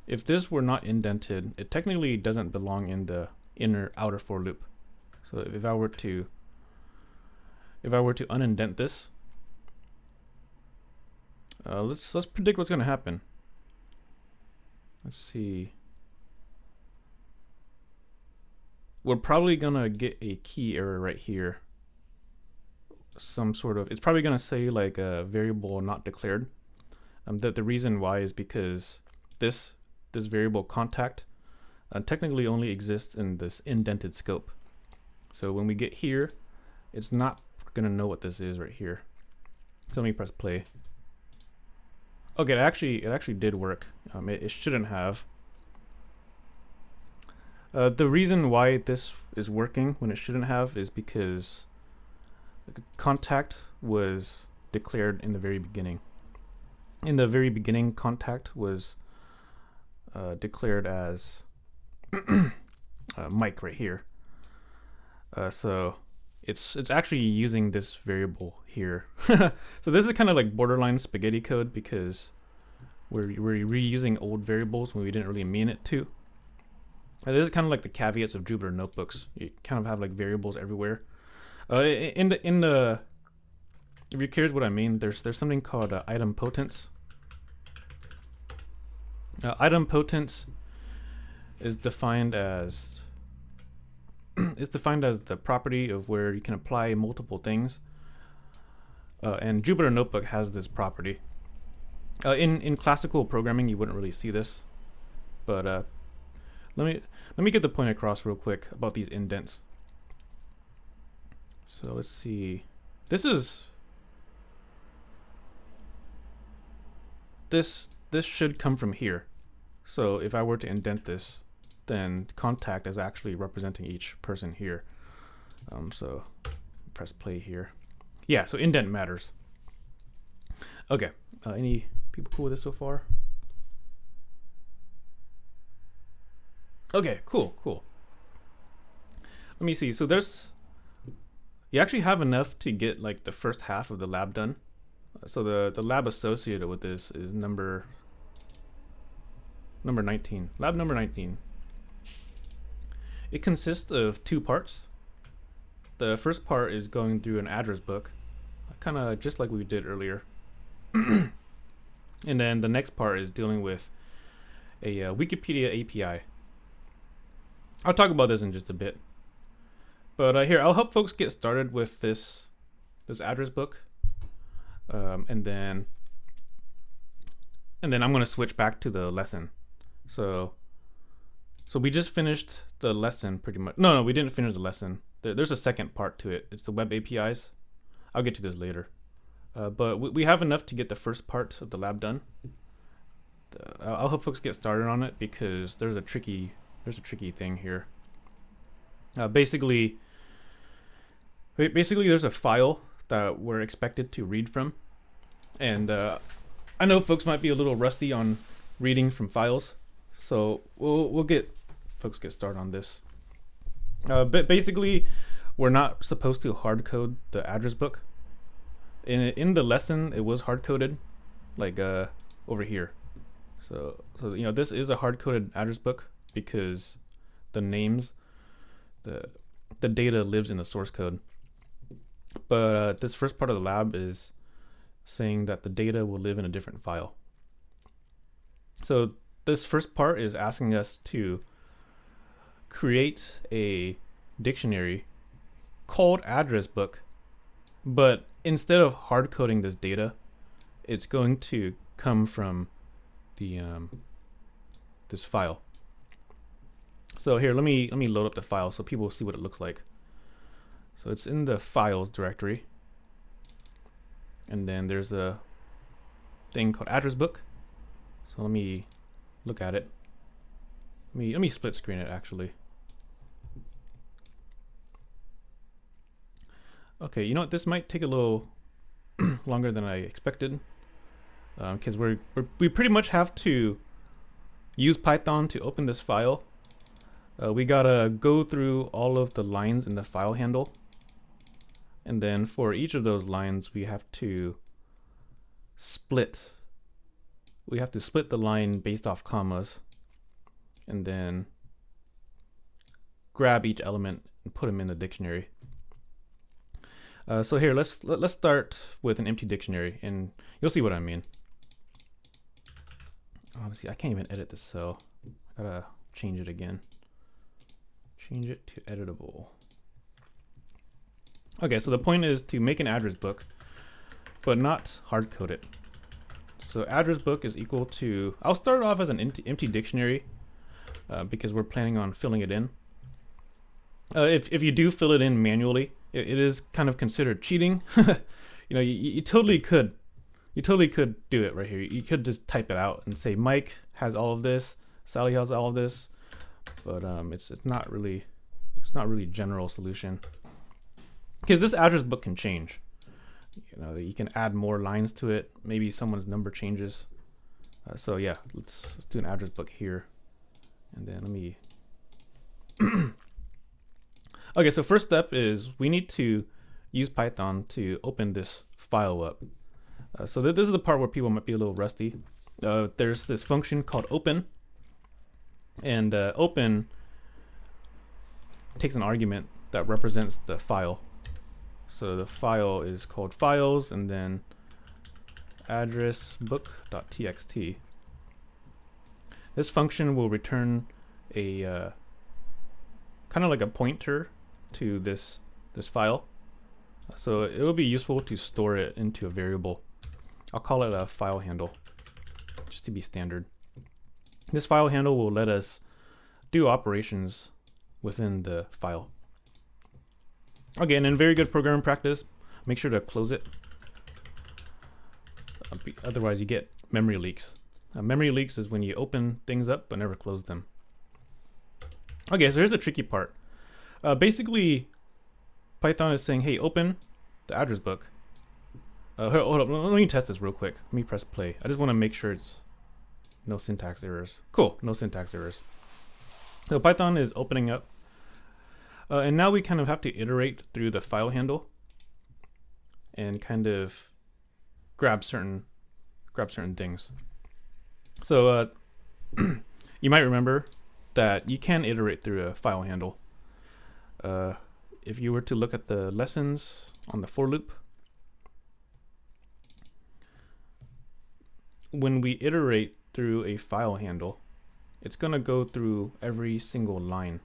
this were not indented, it technically doesn't belong in the outer for loop. So if I were to unindent this, let's predict what's going to happen. Let's see. We're probably gonna get a key error right here. Some sort of, it's probably gonna say like a variable not declared. The reason why is because this variable contact technically only exists in this indented scope. So when we get here, it's not gonna know what this is right here. So let me press play. Okay, it actually did work. It shouldn't have. The reason why this is working when it shouldn't have is because contact was declared in the very beginning. In the very beginning, contact was declared as Mike right here. So it's actually using this variable here. So this is kind of like borderline spaghetti code because we're reusing old variables when we didn't really mean it to. This is kind of like the caveats of Jupyter notebooks. You kind of have like variables everywhere. In the if you're curious what I mean, there's something called idempotence. Idempotence is defined as the property of where you can apply multiple things. And Jupyter Notebook has this property. In classical programming, you wouldn't really see this, but let me get the point across real quick about these indents. So let's see. This should come from here. So if I were to indent this, then contact is actually representing each person here. So press play here. Yeah, so indent matters. Okay, any people cool with this so far? Okay, cool. Let me see. So you actually have enough to get like the first half of the lab done. So the lab associated with this is number 19. Lab number 19. It consists of 2 parts. The first part is going through an address book, kind of just like we did earlier. And then the next part is dealing with a Wikipedia API. I'll talk about this in just a bit. But here, I'll help folks get started with this address book. And then I'm going to switch back to the lesson. So we just finished the lesson pretty much. No, we didn't finish the lesson. There's a second part to it. It's the web APIs. I'll get to this later. But we have enough to get the first part of the lab done. I'll help folks get started on it because there's a tricky thing here. Basically there's a file that we're expected to read from, and I know folks might be a little rusty on reading from files, so we'll get folks get started on this. But basically, we're not supposed to hard code the address book. In the lesson, it was hard coded, like over here. So you know, this is a hard-coded address book because the names, the data lives in the source code. But this first part of the lab is saying that the data will live in a different file. So this first part is asking us to create a dictionary called address book, but instead of hard coding this data, it's going to come from the this file. So here, let me load up the file so people see what it looks like. So it's in the files directory, and then there's a thing called address book. So let me look at it. Let me split screen it actually. Okay, you know what? This might take a little longer than I expected, because we pretty much have to use Python to open this file. We gotta go through all of the lines in the file handle, and then for each of those lines we have to split. We have to split the line based off commas, and then grab each element and put them in the dictionary. So here, let's start with an empty dictionary, and you'll see what I mean. Obviously, I can't even edit this, so I gotta change it again. Change it to editable. Okay, so the point is to make an address book, but not hard code it. So address book is equal to, I'll start off as an empty dictionary because we're planning on filling it in. If you do fill it in manually, it is kind of considered cheating. You know, you totally could do it right here. You could just type it out and say Mike has all of this, Sally has all of this, but it's not really general solution, because this address book can change. You know, you can add more lines to it. Maybe someone's number changes. So yeah, let's do an address book here, and then let me. Okay, so first step is we need to use Python to open this file up. So this is the part where people might be a little rusty. There's this function called open, and open takes an argument that represents the file. So the file is called files, and then addressbook.txt. This function will return a kind of like a pointer to this file. So it will be useful to store it into a variable. I'll call it a file handle, just to be standard. This file handle will let us do operations within the file. Okay, and in very good programming practice, make sure to close it. Otherwise you get memory leaks. Memory leaks is when you open things up but never close them. Okay, so here's the tricky part. Basically, Python is saying, hey, open the address book. Hold up, let me test this real quick. Let me press play. I just want to make sure it's no syntax errors. Cool, no syntax errors. So Python is opening up. And now we kind of have to iterate through the file handle and kind of grab certain things. So you might remember that you can iterate through a file handle. If you were to look at the lessons on the for loop, when we iterate through a file handle, it's going to go through every single line.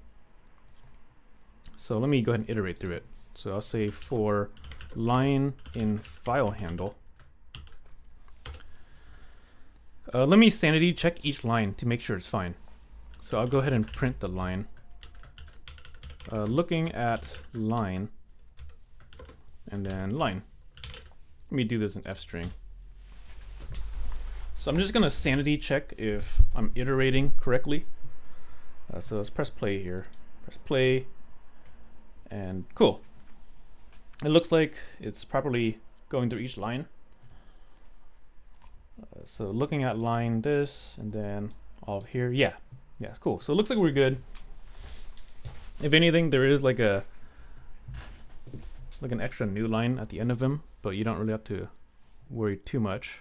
So let me go ahead and iterate through it. So I'll say for line in file handle. Let me sanity check each line to make sure it's fine. So I'll go ahead and print the line. Looking at line, and then line. Let me do this in F string. So I'm just gonna sanity check if I'm iterating correctly. So let's press play here. Press play, and cool. It looks like it's properly going through each line. So looking at line this, and then all here, yeah, cool. So it looks like we're good. If anything, there is like an extra new line at the end of them, but you don't really have to worry too much.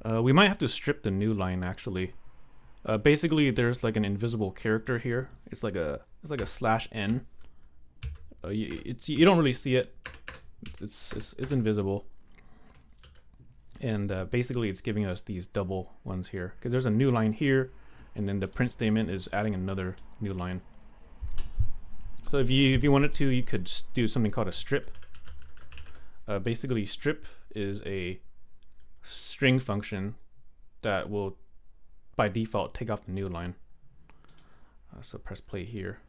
We might have to strip the new line actually. Basically, there's like an invisible character here. It's like a /n. You don't really see it. It's invisible. And basically, it's giving us these double ones here because there's a new line here, and then the print statement is adding another new line. So if you wanted to, you could do something called a strip. Basically, strip is a string function that will, by default, take off the new line. So press play here.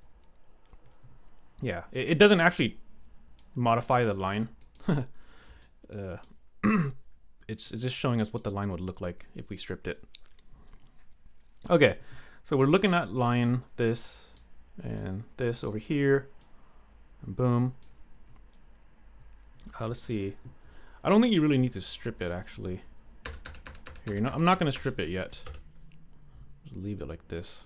Yeah, it doesn't actually modify the line. It's just showing us what the line would look like if we stripped it. Okay, so we're looking at line this and this over here, and boom. Let's see. I don't think you really need to strip it actually. Here, I'm not gonna strip it yet. Just leave it like this.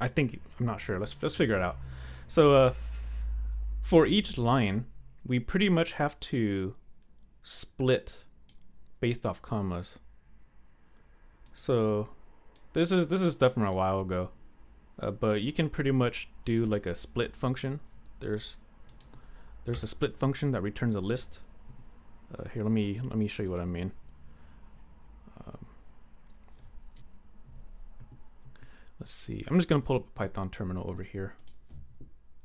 I'm not sure. Let's figure it out. So for each line, we pretty much have to split based off commas. So this is stuff from a while ago, but you can pretty much do like a split function. There's a split function that returns a list. Here, let me show you what I mean. Let's see. I'm just gonna pull up a Python terminal over here.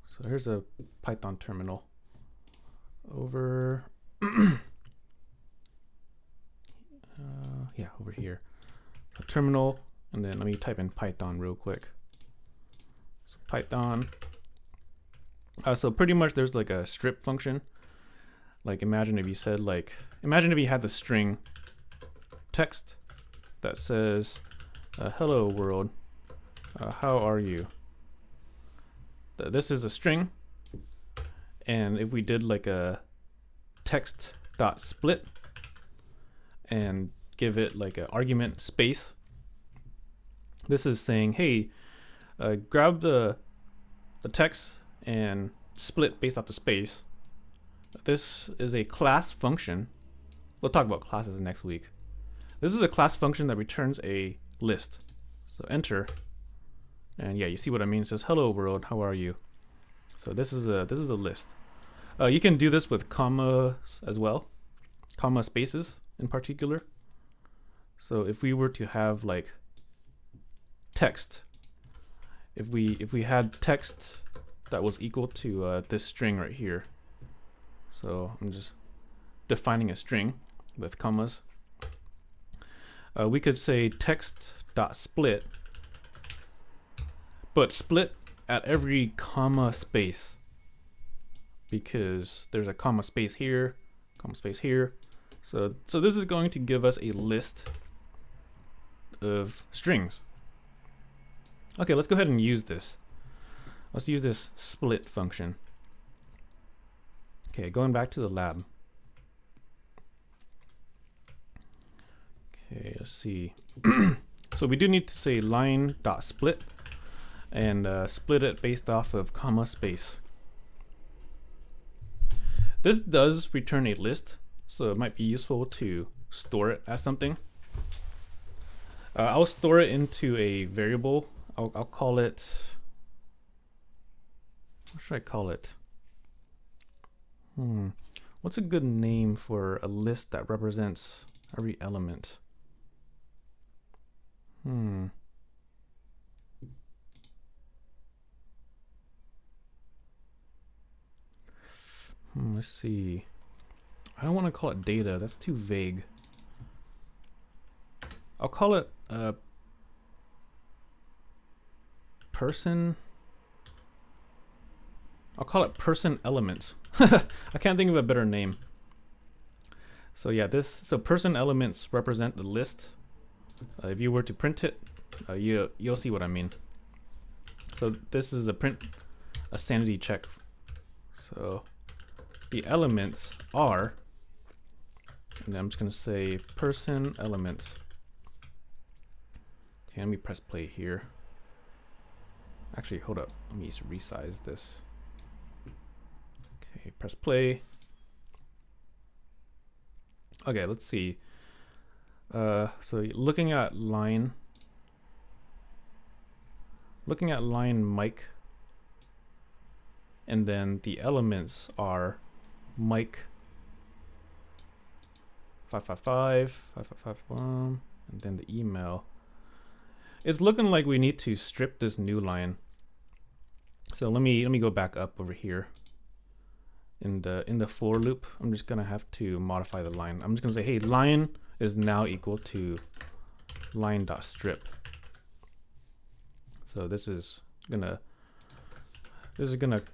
So here's a Python terminal over. Yeah, over here. A terminal, and then let me type in Python real quick. So Python. So pretty much there's like a strip function. Like imagine if you had the string text that says, hello world, how are you? This is a string, and if we did like a text dot split and give it like an argument space, this is saying, hey, grab the text and split based off the space. This is a class function. We'll talk about classes next week. This is a class function that returns a list. So enter, and yeah, you see what I mean. It says, hello world, how are you? So this is a list. You can do this with commas as well, comma spaces in particular. So if we were to have like text, if we had text that was equal to this string right here. So I'm just defining a string with commas. We could say text dot split, but split at every comma space, because there's a comma space here, comma space here. So this is going to give us a list of strings. Okay, let's go ahead and use this. Let's use this split function. Okay, going back to the lab. Okay, let's see. So we do need to say line.split and split it based off of comma space. This does return a list, so it might be useful to store it as something. I'll store it into a variable. I'll call it, what should I call it? What's a good name for a list that represents every element? Let's see. I don't want to call it data. That's too vague. I'll call it person. I'll call it person elements. I can't think of a better name. So yeah, so person elements represent the list. If you were to print it, you'll see what I mean. So this is a sanity check. So the elements are, and then I'm just gonna say person elements. Okay, let me press play here. Actually, hold up. Let me resize this. Okay, press play. Okay, let's see. So looking at line Mike, and then the elements are Mike 555 5551, and then the email. It's looking like we need to strip this new line. So let me go back up over here. In the for loop, I'm just gonna have to modify the line. I'm just gonna say, hey, line is now equal to line.strip. So this is gonna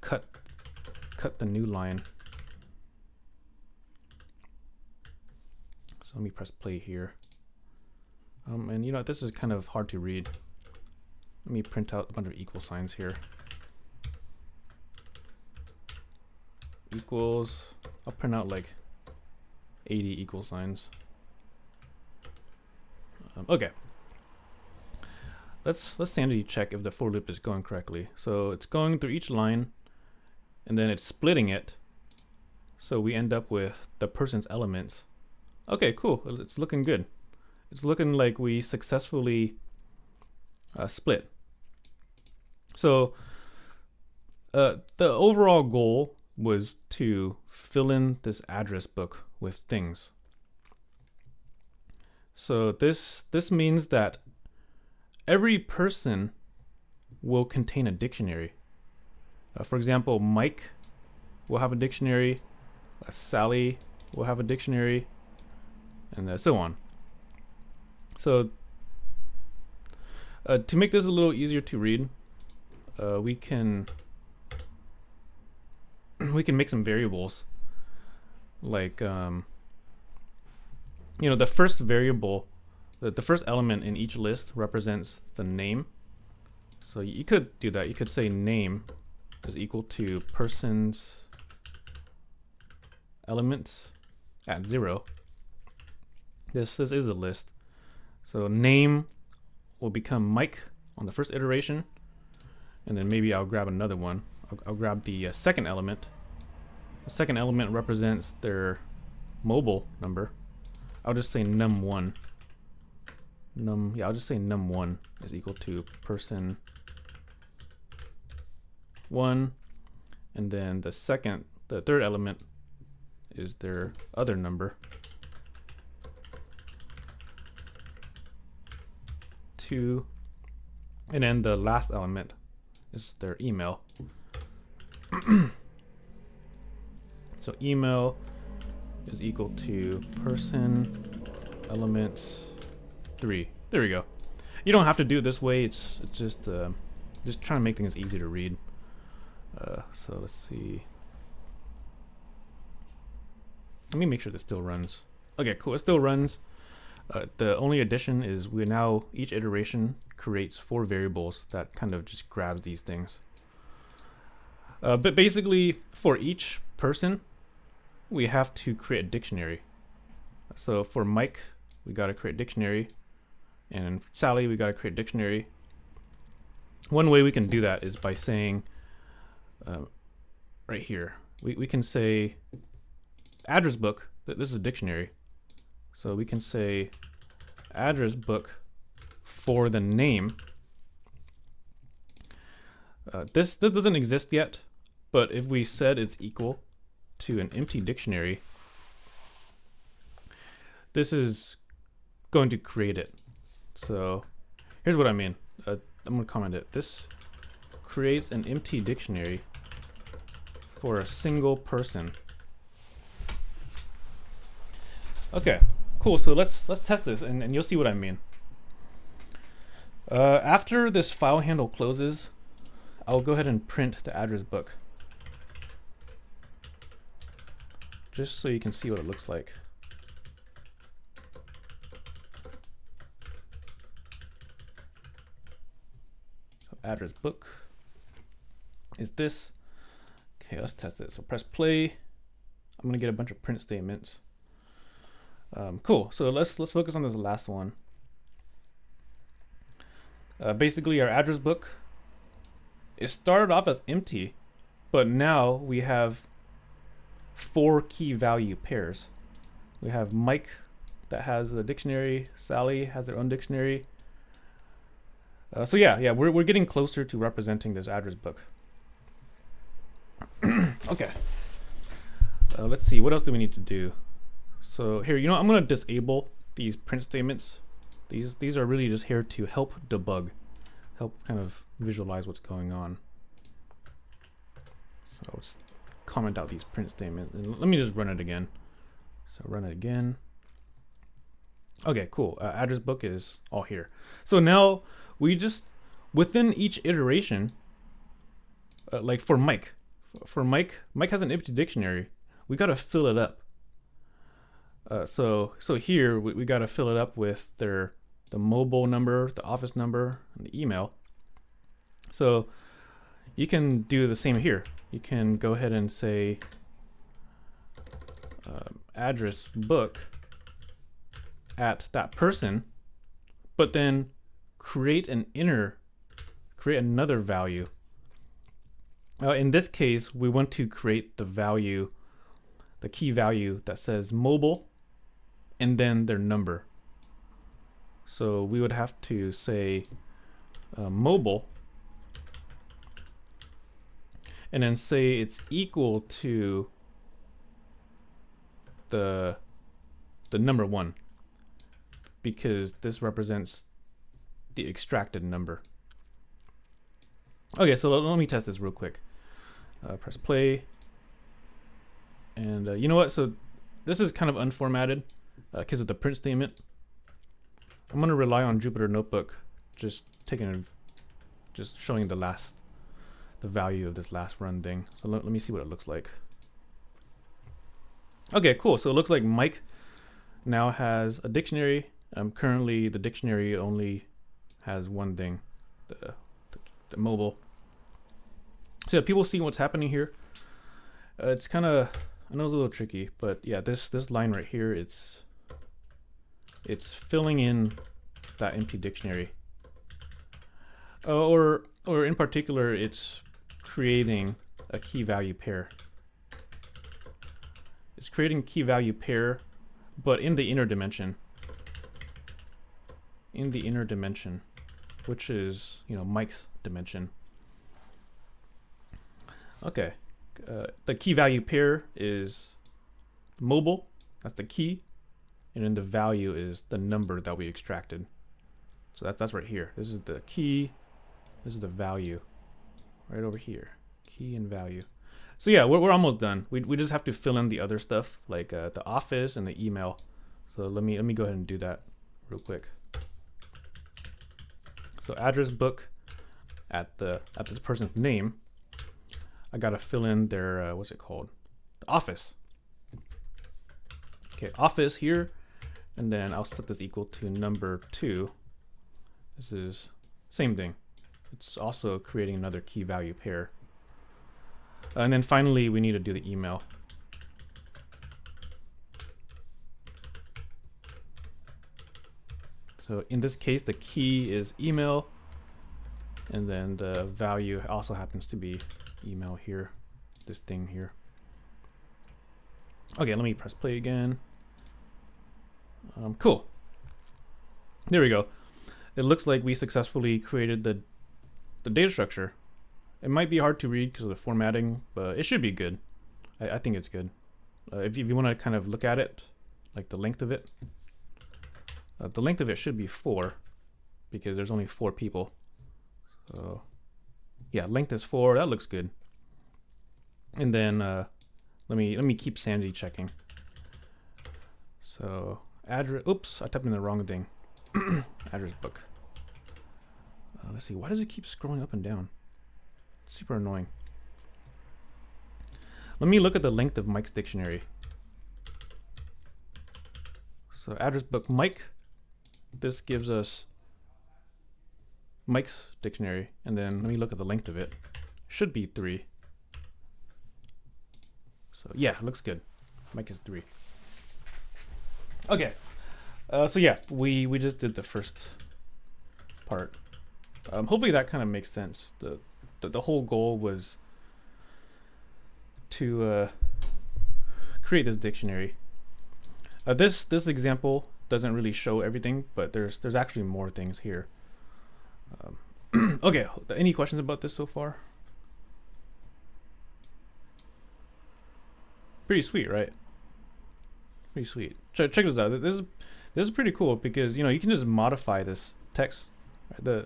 cut the new line. So let me press play here. And you know, this is kind of hard to read. Let me print out a bunch of equal signs here. Equals, I'll print out like 80 equal signs. Okay. Let's sanity check if the for loop is going correctly. So it's going through each line, and then it's splitting it. So we end up with the person's elements. Okay, cool. It's looking good. It's looking like we successfully split. So the overall goal was to fill in this address book with things. So this means that every person will contain a dictionary. For example, Mike will have a dictionary, Sally will have a dictionary, and so on. So to make this a little easier to read, we can make some variables, like you know, the first variable, the first element in each list represents the name. So you could do that. You could say name is equal to person's elements at 0. This is a list. So name will become Mike on the first iteration, and then maybe I'll grab another one. I'll grab the second element. The second element represents their mobile number. I'll just say num1. I'll just say num1 is equal to person 1, and then the third element is their other number, 2, and then the last element is their email. So email is equal to person elements 3. There we go. You don't have to do it this way. It's just trying to make things easy to read. So let's see. Let me make sure this still runs. Okay, cool. It still runs. The only addition is each iteration creates 4 variables that kind of just grabs these things. But basically, for each person, we have to create a dictionary. So for Mike, we got to create a dictionary, and Sally, we got to create a dictionary. One way we can do that is by saying, right here, we can say address book. This is a dictionary, so we can say address book for the name. This doesn't exist yet, but if we said it's equal to an empty dictionary, this is going to create it. So here's what I mean. I'm going to comment it. This creates an empty dictionary for a single person. Okay, cool. So let's test this, and you'll see what I mean. After this file handle closes, I'll go ahead and print the address book, just so you can see what it looks like. So address book is this. Okay, let's test it. So press play. I'm gonna get a bunch of print statements. Cool. So let's focus on this last one. Basically, our address book, it started off as empty, but now we have 4 key value pairs. We have Mike that has a dictionary. Sally has their own dictionary. So yeah, we're getting closer to representing this address book. Okay. Let's see, what else do we need to do? So here, I'm gonna disable these print statements. These are really just here to help debug, help kind of visualize what's going on. So let's comment out these print statements, and let me just run it again. So run it again. Okay, cool. Address book is all here. So now we just, within each iteration, like for Mike has an empty dictionary. We gotta fill it up. So here we gotta fill it up with the mobile number, the office number, and the email. So you can do the same here. You can go ahead and say address book at that person, but then create another value. In this case, we want to create the value, the key value that says mobile and then their number. So we would have to say mobile, and then say it's equal to the number 1, because this represents the extracted number. Okay, so let me test this real quick. Press play. And you know what? So this is kind of unformatted because of the print statement. I'm going to rely on Jupyter Notebook, just showing the value of this last run thing. So let me see what it looks like. Okay, cool. So it looks like Mike now has a dictionary. Currently, the dictionary only has one thing, the mobile. So yeah, people see what's happening here. It's kind of, I know it's a little tricky, but yeah, this line right here, it's filling in that empty dictionary. Or in particular, it's creating a key value pair. It's creating a key value pair, but in the inner dimension. In the inner dimension, which is, Mike's dimension. Okay, the key value pair is mobile, that's the key, and then the value is the number that we extracted. So that's right here. This is the key, this is the value, right over here, key and value. So yeah, we're almost done. We just have to fill in the other stuff, like the office and the email. So let me go ahead and do that real quick. So address book at this person's name, I gotta fill in their what's it called? The office. Okay, office here, and then I'll set this equal to number 2. This is same thing. It's also creating another key value pair. And then finally, we need to do the email. So in this case, the key is email, and then the value also happens to be email here, this thing here. Okay, let me press play again. Cool. There we go. It looks like we successfully created the data structure. It might be hard to read because of the formatting, but it should be good. I think it's good. If you want to kind of look at it, like the length of it, should be 4 because there's only 4 people. So yeah, length is 4. That looks good. And then let me keep sanity checking. So address. Oops, I typed in the wrong thing. Address book. Let's see. Why does it keep scrolling up and down? Super annoying. Let me look at the length of Mike's dictionary. So address book Mike. This gives us Mike's dictionary, and then let me look at the length of it. Should be 3. So yeah, looks good. Mike is 3. Okay. So yeah, we just did the first part. Hopefully that kind of makes sense. The whole goal was to create this dictionary. This example doesn't really show everything, but there's actually more things here. Okay, any questions about this so far? Pretty sweet, right? Pretty sweet. Check this out. This is pretty cool because you can just modify this text. Right?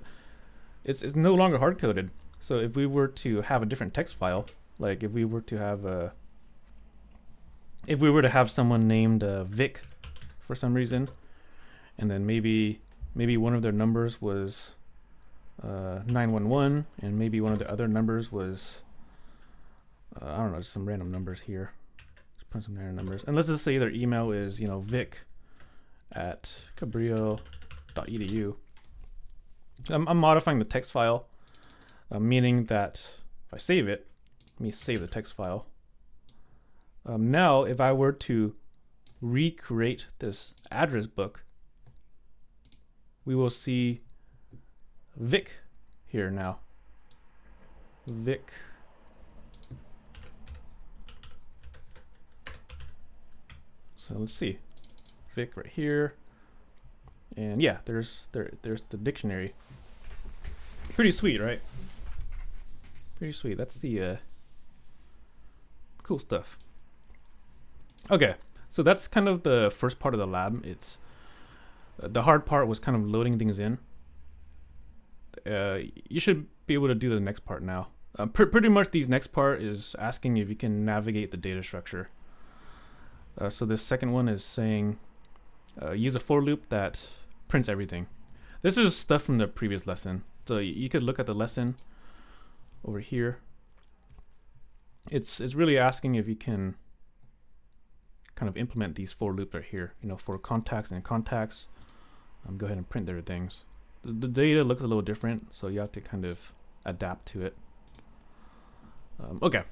It's no longer hard coded. So if we were to have a different text file, like if we were to have someone named Vic for some reason, and then maybe one of their numbers was 911, and maybe one of the other numbers was I don't know, just some random numbers here. Let's print some random numbers, and let's just say their email is vic@cabrillo.edu. I'm modifying the text file, meaning that if I save it, let me save the text file. Now, if I were to recreate this address book, we will see Vic here now. Vic. So let's see, Vic right here, and yeah, there's the dictionary. Pretty sweet, right? Pretty sweet. That's the cool stuff. Okay, so that's kind of the first part of the lab. It's the hard part was kind of loading things in. You should be able to do the next part now. Pretty much these next part is asking if you can navigate the data structure. So this second one is saying use a for loop that prints everything. This is stuff from the previous lesson. So you could look at the lesson over here. It's really asking if you can kind of implement these for loops right here. For contacts and contacts, go ahead and print their things. The data looks a little different, so you have to kind of adapt to it. Okay,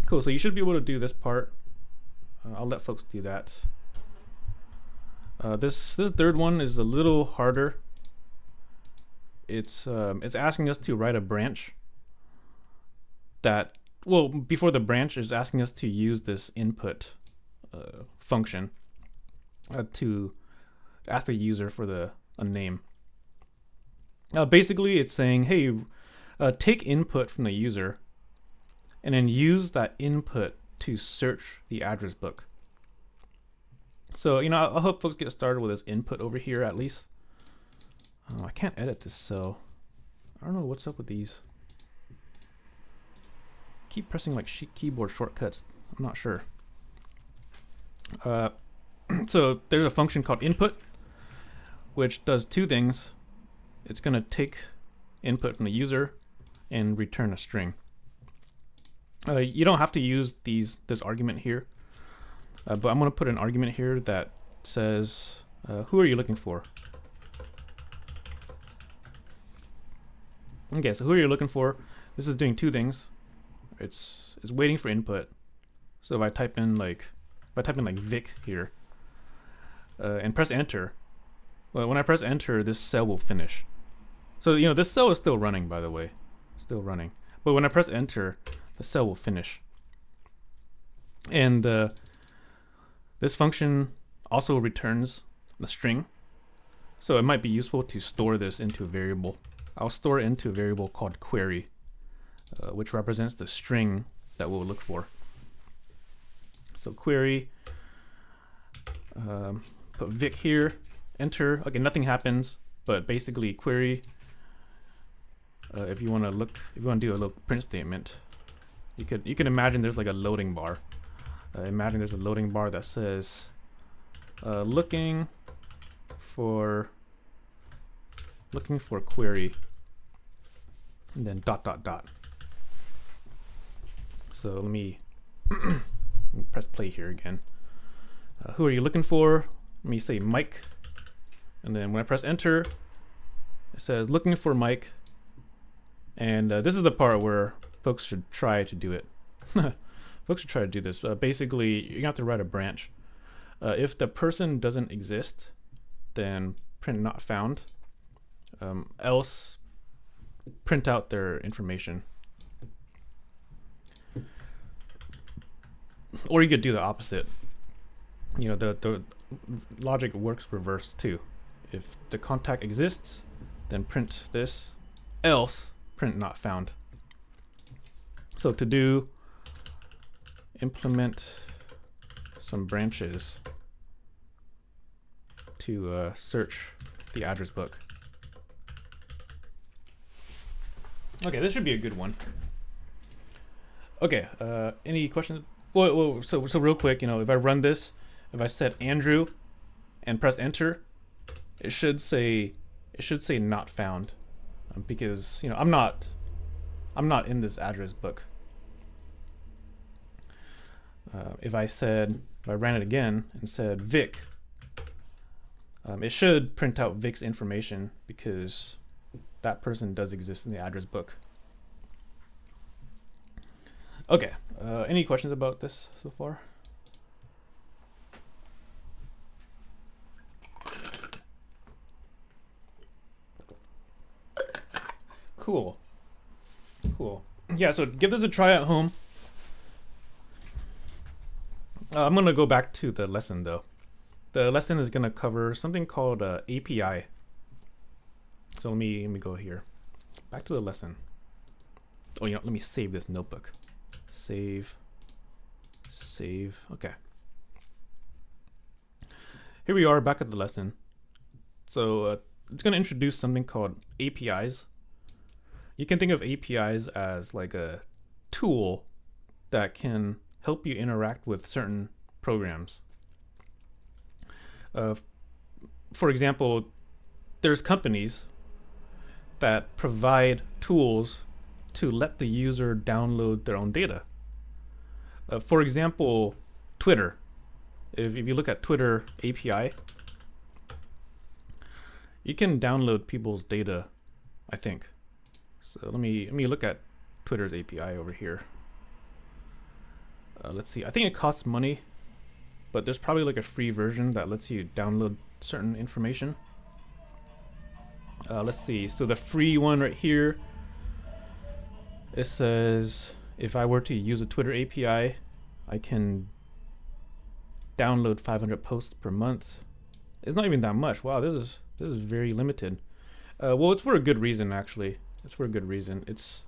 cool. So you should be able to do this part. I'll let folks do that. This third one is a little harder. It's asking us to write a branch that, well, before the branch is asking us to use this input function to ask the user for a name. Basically, it's saying, hey, take input from the user and then use that input to search the address book. So, I hope folks get started with this input over here at least. I can't edit this, so I don't know what's up with these. Keep pressing like keyboard shortcuts. I'm not sure. So there's a function called input, which does two things. It's going to take input from the user and return a string. You don't have to use this argument here, but I'm going to put an argument here that says, who are you looking for? Okay, so who are you looking for? This is doing two things. It's waiting for input. So if I type in like Vic here, and press enter, well, when I press enter, this cell will finish. So this cell is still running, by the way, still running. But when I press enter, the cell will finish. And this function also returns the string. So it might be useful to store this into a variable. I'll store it into a variable called query, which represents the string that we'll look for. So query, put Vic here, enter. Okay, nothing happens, but basically query. If you want to do a little print statement, you can imagine there's like a loading bar. Imagine there's a loading bar that says looking for query, and then ... So let me press play here again. Who are you looking for? Let me say Mike, and then when I press enter, it says looking for Mike. And this is the part where folks should try to do it. Folks should try to do this. Basically, you're gonna have to write a branch. If the person doesn't exist, then print not found. Else, print out their information. Or you could do the opposite. you know, the logic works reverse too. If the contact exists, then print this, else print not found. So to do, implement some branches to search the address book. Okay, this should be a good one. Okay, any questions? Well, so real quick, you know, if I run this, if I set Andrew and press enter, it should say not found, because you know I'm not in this address book. If I ran it again and said Vic, it should print out Vic's information because that person does exist in the address book. Okay, any questions about this so far? Cool. Yeah, so give this a try at home. I'm gonna go back to the lesson though. The lesson is gonna cover something called API. So let me go here. Back to the lesson. Oh, you know, let me save this notebook. Save. Okay. Here we are back at the lesson. So it's gonna introduce something called APIs. You can think of APIs as like a tool that can help you interact with certain programs. For example, there's companies that provide tools to let the user download their own data. For example, Twitter. If you look at Twitter API, you can download people's data, I think. So let me look at Twitter's API over here. Let's see. I think it costs money, but there's probably like a free version that lets you download certain information. Let's see. So the free one right here, it says if I were to use a Twitter API, I can download 500 posts per month. It's not even that much. Wow, this is very limited. Well, it's for a good reason actually. It's for a good reason. It's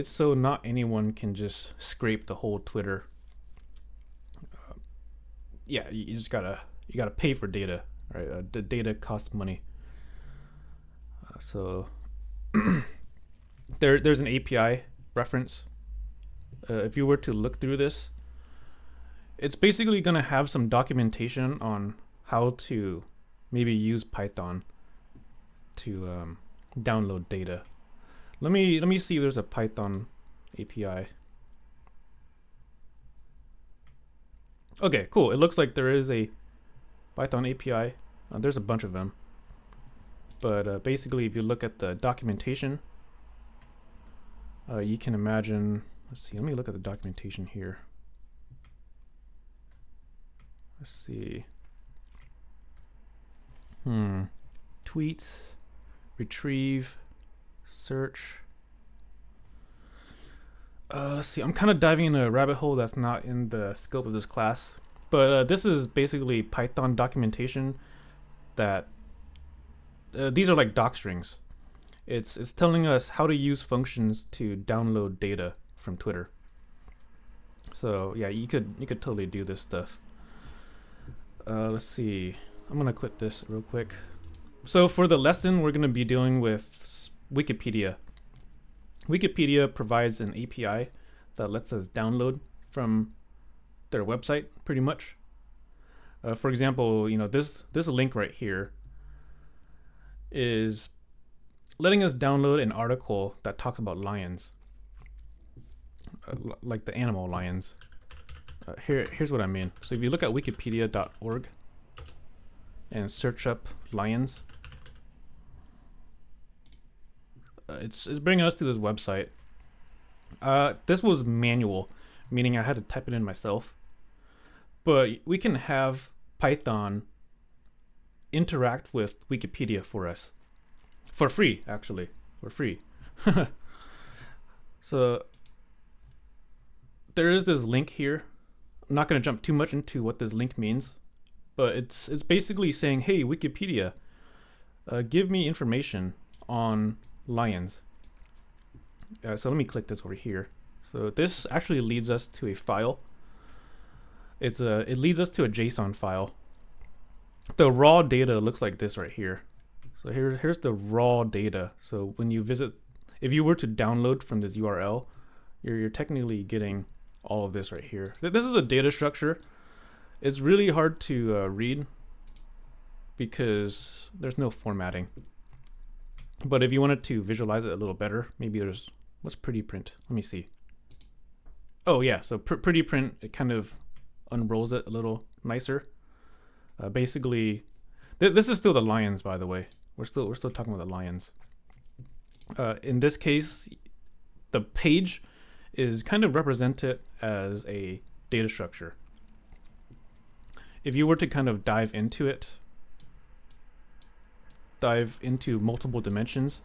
so not anyone can just scrape the whole Twitter. Yeah, you just gotta pay for data, right? The data costs money. So there's an API reference. If you were to look through this, it's basically gonna have some documentation on how to maybe use Python to download data. Let me see if there's a Python API. Okay, cool. It looks like there is a Python API. There's a bunch of them. But basically, if you look at the documentation, you can imagine. Let's see. Let me look at the documentation here. Let's see. Tweets, retrieve, search. Let's see. I'm kind of diving in a rabbit hole that's not in the scope of this class. But this is basically Python documentation that these are like doc strings. It's telling us how to use functions to download data from Twitter. So yeah, you could totally do this stuff. Let's see. I'm gonna quit this real quick. So for the lesson, we're gonna be dealing with Wikipedia. Wikipedia provides an API that lets us download from their website, pretty much. For example, you know, this link right here is letting us download an article that talks about lions, like the animal lions. Here's what I mean. So if you look at wikipedia.org and search up lions, it's bringing us to this website. This was manual, meaning I had to type it in myself. But we can have Python interact with Wikipedia for us. For free, actually. For free. So there is this link here. not going to jump too much into what this link means, but it's basically saying, hey, Wikipedia, give me information on lions. So let me click this over here. So this actually leads us to a file. It leads us to a JSON file. The raw data looks like this right here. So here's the raw data. So when you visit, if you were to download from this URL, you're technically getting all of this right here. This is a data structure. It's really hard to read because there's no formatting. But if you wanted to visualize it a little better, maybe there's, what's pretty print? Let me see. Oh yeah, so pretty print, it kind of unrolls it a little nicer. Basically, this is still the lions, by the way. We're still talking about the lions. In this case, the page is kind of represented as a data structure. If you were to kind of dive into multiple dimensions,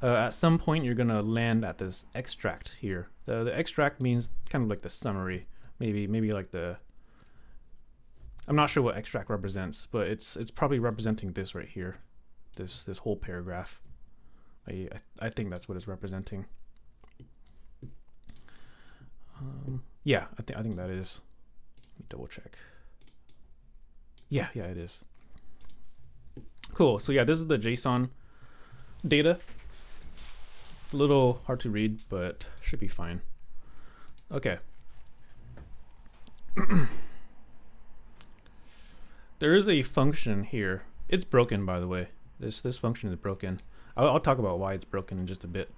at some point you're gonna land at this extract here. The extract means kind of like the summary, maybe like the, I'm not sure what extract represents, but it's probably representing this right here, this whole paragraph. I think that's what it's representing. Yeah, I think that is. Let me double check. Yeah, it is. Cool. So yeah, this is the JSON data. It's a little hard to read, but should be fine. Okay. There is a function here. It's broken, by the way. This function is broken. I'll talk about why it's broken in just a bit.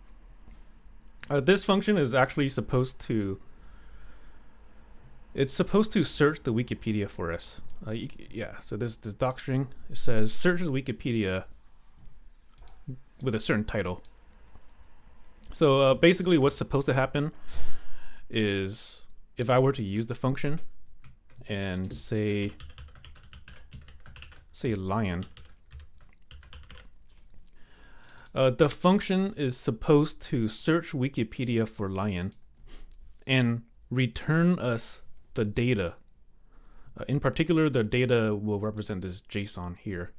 This function is actually supposed to, it's supposed to search the Wikipedia for us. Yeah, so this docstring, it says searches Wikipedia with a certain title. So basically what's supposed to happen is if I were to use the function and say lion, the function is supposed to search Wikipedia for lion and return us the data. In particular, the data will represent this JSON here.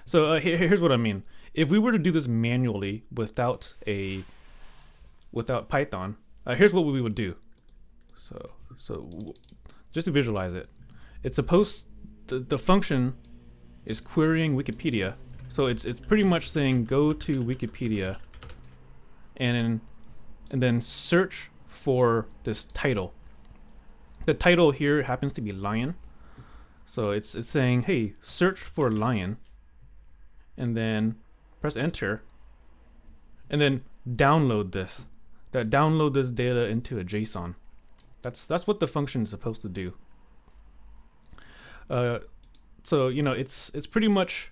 So here's what I mean. If we were to do this manually without Python, here's what we would do. So just to visualize it, it's supposed the function is querying Wikipedia. So it's pretty much saying go to Wikipedia and then search for this title. The title here happens to be lion. So it's saying, hey, search for lion, and then press enter, and then download this. Download this data into a JSON. That's what the function is supposed to do. So you know, it's pretty much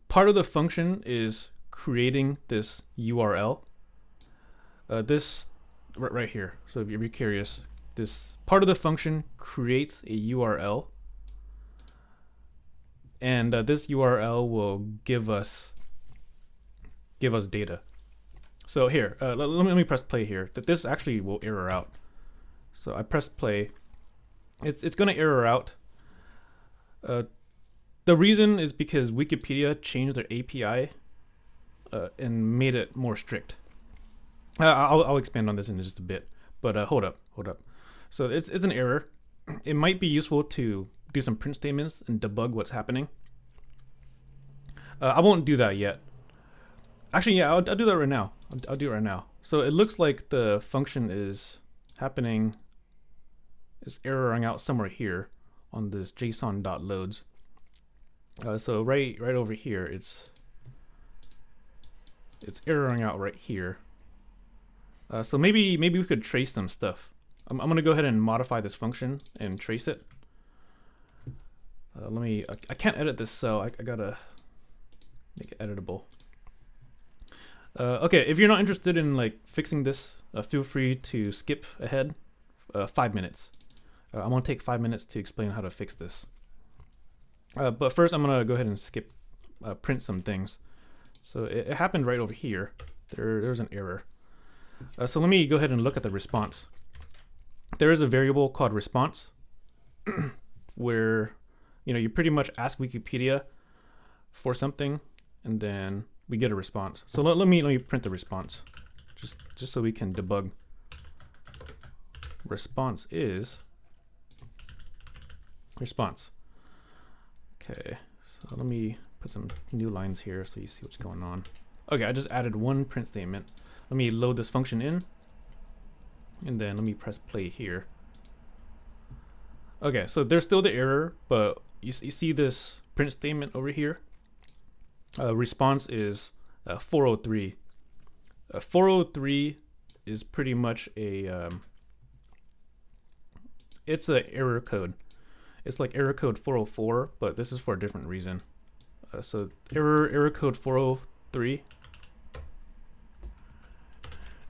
part of the function is creating this URL. This right here. So if you're curious, this part of the function creates a URL, and this URL will give us data. So here, let me press play here. That this actually will error out. So I press play. It's gonna error out. The reason is because Wikipedia changed their API and made it more strict. I'll expand on this in just a bit, but hold up. So it's an error. It might be useful to do some print statements and debug what's happening. I won't do that yet. Actually, yeah, I'll do that right now. I'll do it right now. So it looks like the function is erroring out somewhere here on this JSON.loads. So right over here, it's erroring out right here. So maybe we could trace some stuff. I'm gonna go ahead and modify this function and trace it. I can't edit this cell. I gotta make it editable. Okay, if you're not interested in like fixing this, feel free to skip ahead 5 minutes. I'm gonna take 5 minutes to explain how to fix this. But first, I'm gonna go ahead and skip print some things. So it happened right over here. There's an error. So let me go ahead and look at the response. There is a variable called response where you pretty much ask Wikipedia for something and then we get a response. So let me print the response just so we can debug. Response is response. Okay, so let me put some new lines here so you see what's going on. Okay, I just added one print statement. Let me load this function in, and then let me press play here. Okay, so there's still the error, but you see this print statement over here? Response is 403. 403 is pretty much a it's an error code. It's like error code 404, but this is for a different reason. So error code 403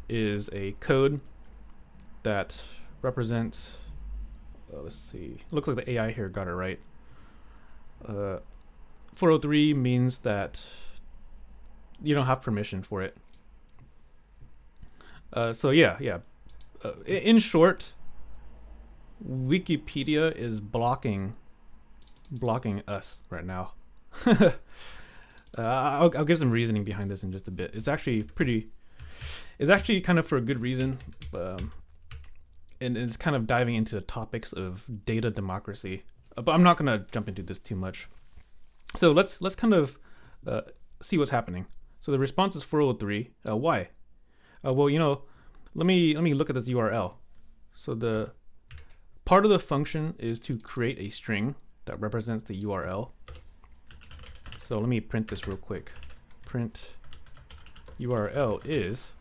is a code that represents, let's see, looks like the AI here got it right. 403 means that you don't have permission for it. So yeah. In short, Wikipedia is blocking us right now. I'll give some reasoning behind this in just a bit. It's actually kind of for a good reason, and it's kind of diving into topics of data democracy. But I'm not gonna jump into this too much. So let's kind of see what's happening. So the response is 403. Why? Well, let me look at this URL. So the part of the function is to create a string that represents the URL. So let me print this real quick. Print URL is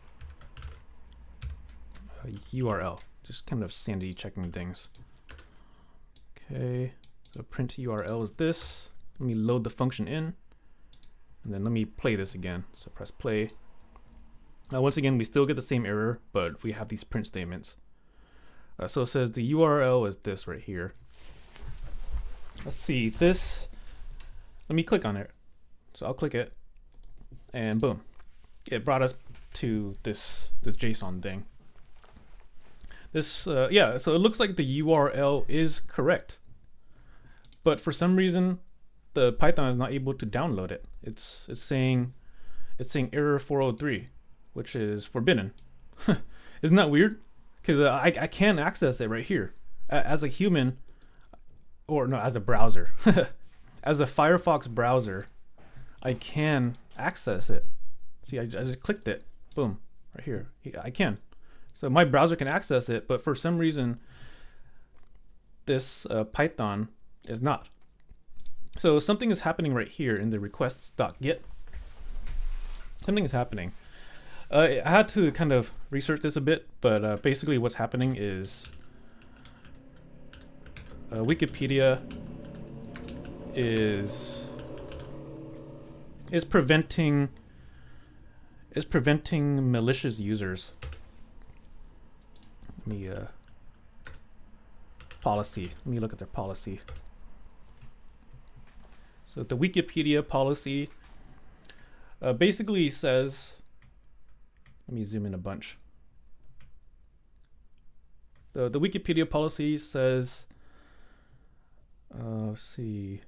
URL. Just kind of sanity checking things. Okay, so print URL is this. Let me load the function in, and then let me play this again. So press play. Now once again, we still get the same error, but we have these print statements. So it says the URL is this right here. Let's see this. Let me click on it. So I'll click it, and boom, it brought us to this JSON thing. Yeah, so it looks like the URL is correct, but for some reason the Python is not able to download it. It's saying error 403, which is forbidden. Isn't that weird? Because I can access it right here as a human, or no, as a browser. As a Firefox browser, I can access it. See, I just clicked it. Boom, right here. I can. So my browser can access it, but for some reason, this Python is not. So something is happening right here in the requests.get. Something is happening. I had to kind of research this a bit, but basically what's happening is Wikipedia is preventing malicious users. Let me policy. Let me look at their policy. So the Wikipedia policy basically says, let me zoom in a bunch. The Wikipedia policy says, let's see.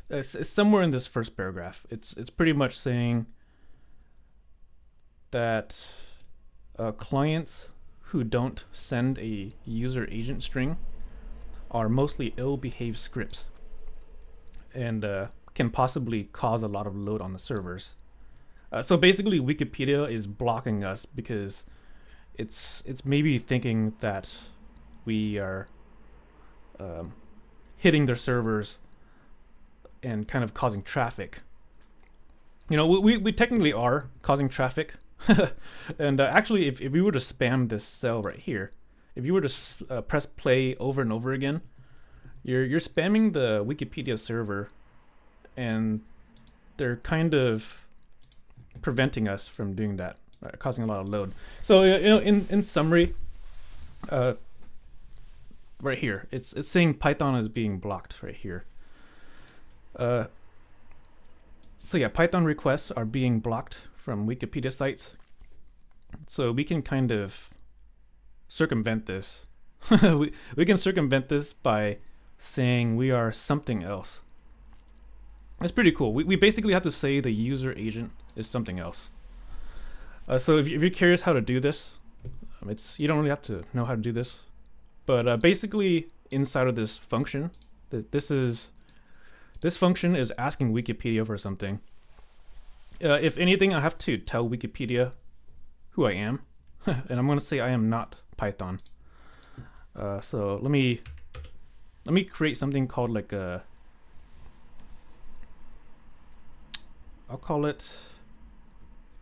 It's somewhere in this first paragraph. It's pretty much saying that clients who don't send a user agent string are mostly ill-behaved scripts and can possibly cause a lot of load on the servers. So basically Wikipedia is blocking us because it's maybe thinking that we are hitting their servers and kind of causing traffic. We technically are causing traffic. And actually, if we were to spam this cell right here, if you were to press play over and over again, you're spamming the Wikipedia server, and they're kind of preventing us from doing that, causing a lot of load. So in summary, right here. It's saying Python is being blocked right here. So yeah, Python requests are being blocked from Wikipedia sites. So we can kind of circumvent this. we can circumvent this by saying we are something else. That's pretty cool. We basically have to say the user agent is something else. So if you're curious how to do this, you don't really have to know how to do this, but basically inside of this function, this function is asking Wikipedia for something. If anything, I have to tell Wikipedia who I am, and I'm going to say I am not Python. So let me create something called like a, I'll call it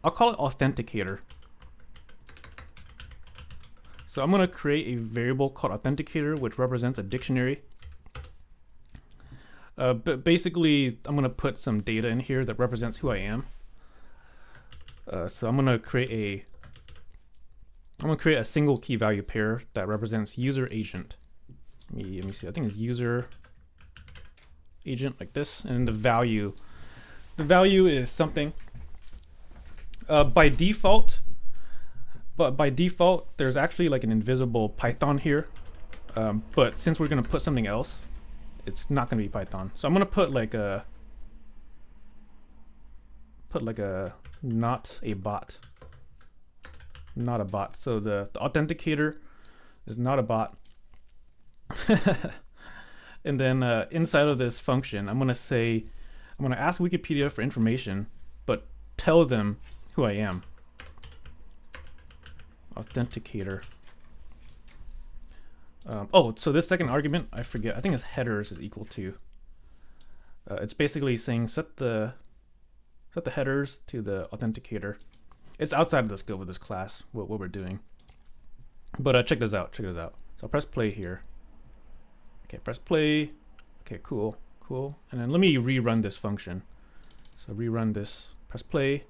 authenticator. So I'm going to create a variable called authenticator, which represents a dictionary. But basically, I'm going to put some data in here that represents who I am. So I'm going to create a single key value pair that represents user agent. Let me see. I think it's user agent like this, and the value is something. By default, there's actually like an invisible Python here. But since we're going to put something else, it's not going to be Python. So I'm going to put like a not a bot. Not a bot. So the authenticator is not a bot. And then inside of this function, I'm going to ask Wikipedia for information, but tell them who I am. Authenticator. Oh, so this second argument, I forget. I think it's headers is equal to. It's basically saying set the headers to the authenticator. It's outside of the scope of this class, what we're doing. But check this out. So I'll press play here. Okay, press play. Okay, cool. And then let me rerun this function. So rerun this, press play.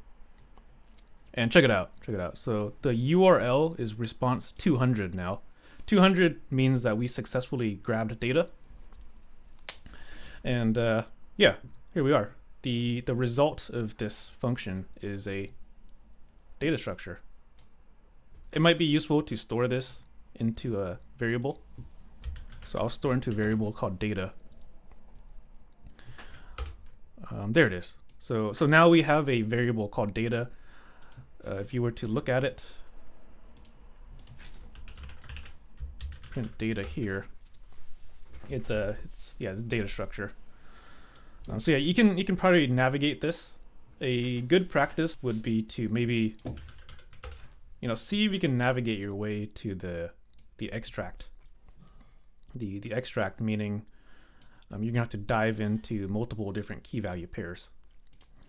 And check it out. So the URL is response 200 now. 200 means that we successfully grabbed data. And yeah, here we are. The result of this function is a data structure. It might be useful to store this into a variable. So I'll store into a variable called data. There it is. So now we have a variable called data. If you were to look at it, print data here. It's data structure. So yeah, you can probably navigate this. A good practice would be to maybe, see if you can navigate your way to the extract. The extract meaning you're gonna have to dive into multiple different key value pairs.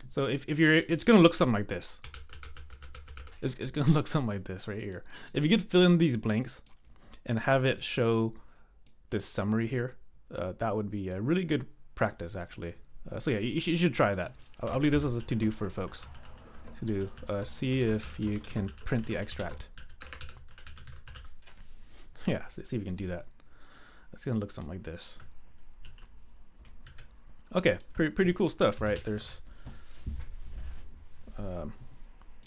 So it's gonna look something like this. It's gonna look something like this right here. If you could fill in these blanks and have it show this summary here, that would be a really good practice actually. So yeah, you should try that. I'll leave this as a to-do for folks. To do. See if you can print the extract. Yeah, see if you can do that. It's gonna look something like this. Okay, pretty cool stuff, right? There's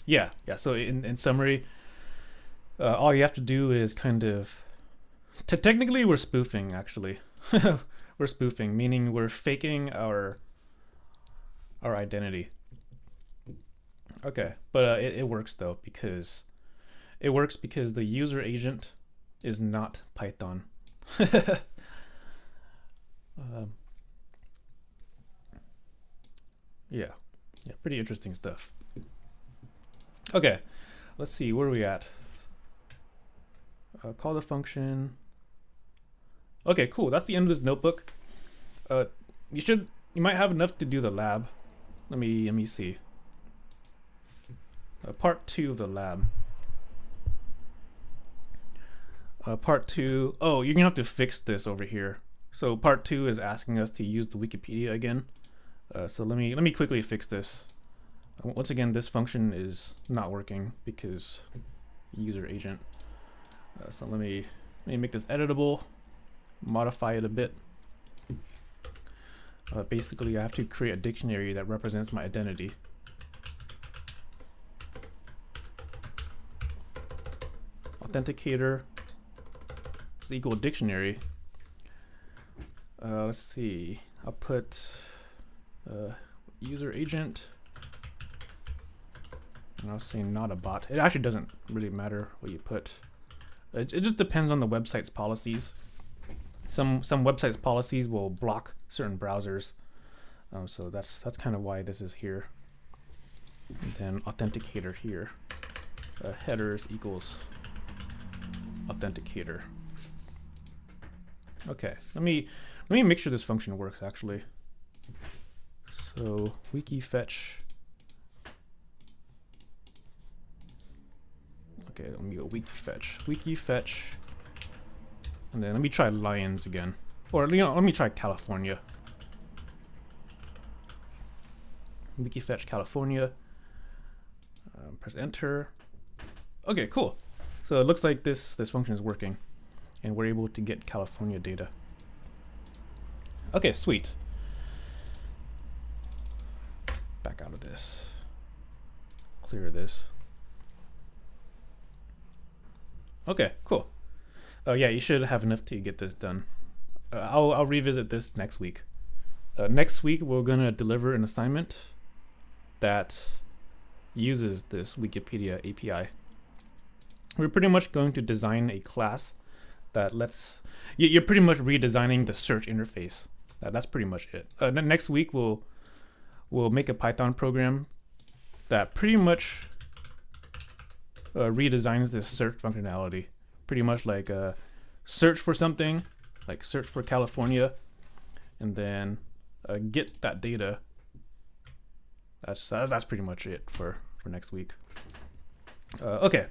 yeah. So in summary, all you have to do is kind of technically we're spoofing actually. We're spoofing, meaning we're faking our identity. Okay, but it works though, because the user agent is not Python. Yeah, pretty interesting stuff. Okay, let's see, where are we at? Call the function. Okay, cool. That's the end of this notebook. You might have enough to do the lab. Let me see. Part 2 of the lab. Part 2. Oh, you're gonna have to fix this over here. So part 2 is asking us to use the Wikipedia again. So let me quickly fix this. Once again, this function is not working because user agent. So let me make this editable. modify it a bit. Basically, I have to create a dictionary that represents my identity. Authenticator is equal dictionary. Let's see. I'll put user agent. And I'll say not a bot. It actually doesn't really matter what you put. It just depends on the website's policies. Some websites' policies will block certain browsers, so that's kind of why this is here. And then authenticator here. Headers equals authenticator. Okay, let me make sure this function works actually. So wiki fetch. Okay, let me go wiki fetch, and then let me try Lions again, or let me try California. Wiki fetch California. Press enter. Okay, cool. So it looks like this function is working, and we're able to get California data. Okay, sweet. Back out of this. Clear this. Okay, cool. Yeah, you should have enough to get this done. I'll revisit this next week. Next week, we're gonna deliver an assignment that uses this Wikipedia API. We're pretty much going to design a class that lets you're pretty much redesigning the search interface. That's pretty much it. Next week, we'll make a Python program that pretty much redesigns this search functionality. Pretty much like search for something, like search for California, and then get that data. That's pretty much it for next week. Okay,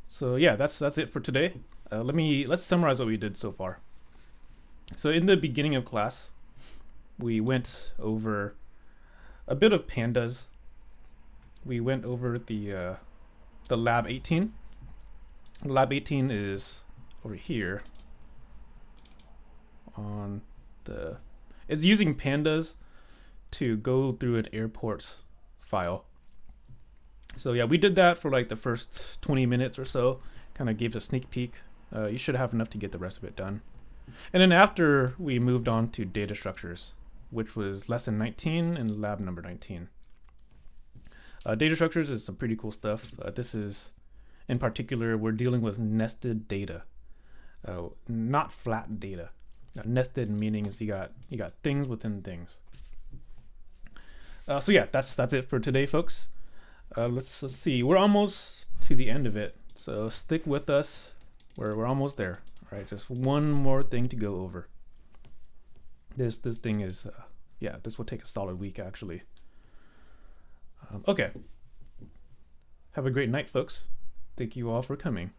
so yeah, that's it for today. Let's summarize what we did so far. So in the beginning of class, we went over a bit of pandas. We went over the lab 18. Lab 18 is over here on the, it's using pandas to go through an airports file. So yeah, we did that for like the first 20 minutes or so, kind of gave us a sneak peek. You should have enough to get the rest of it done. And then after, we moved on to data structures, which was lesson 19 and lab number 19. Data structures is some pretty cool stuff. This is, in particular, we're dealing with nested data, not flat data. Nested meaning is you got things within things. So yeah, that's it for today, folks. Let's see. We're almost to the end of it, so stick with us. We're almost there. All right, just one more thing to go over. This thing is yeah, this will take a solid week actually. Okay. Have a great night, folks. Thank you all for coming.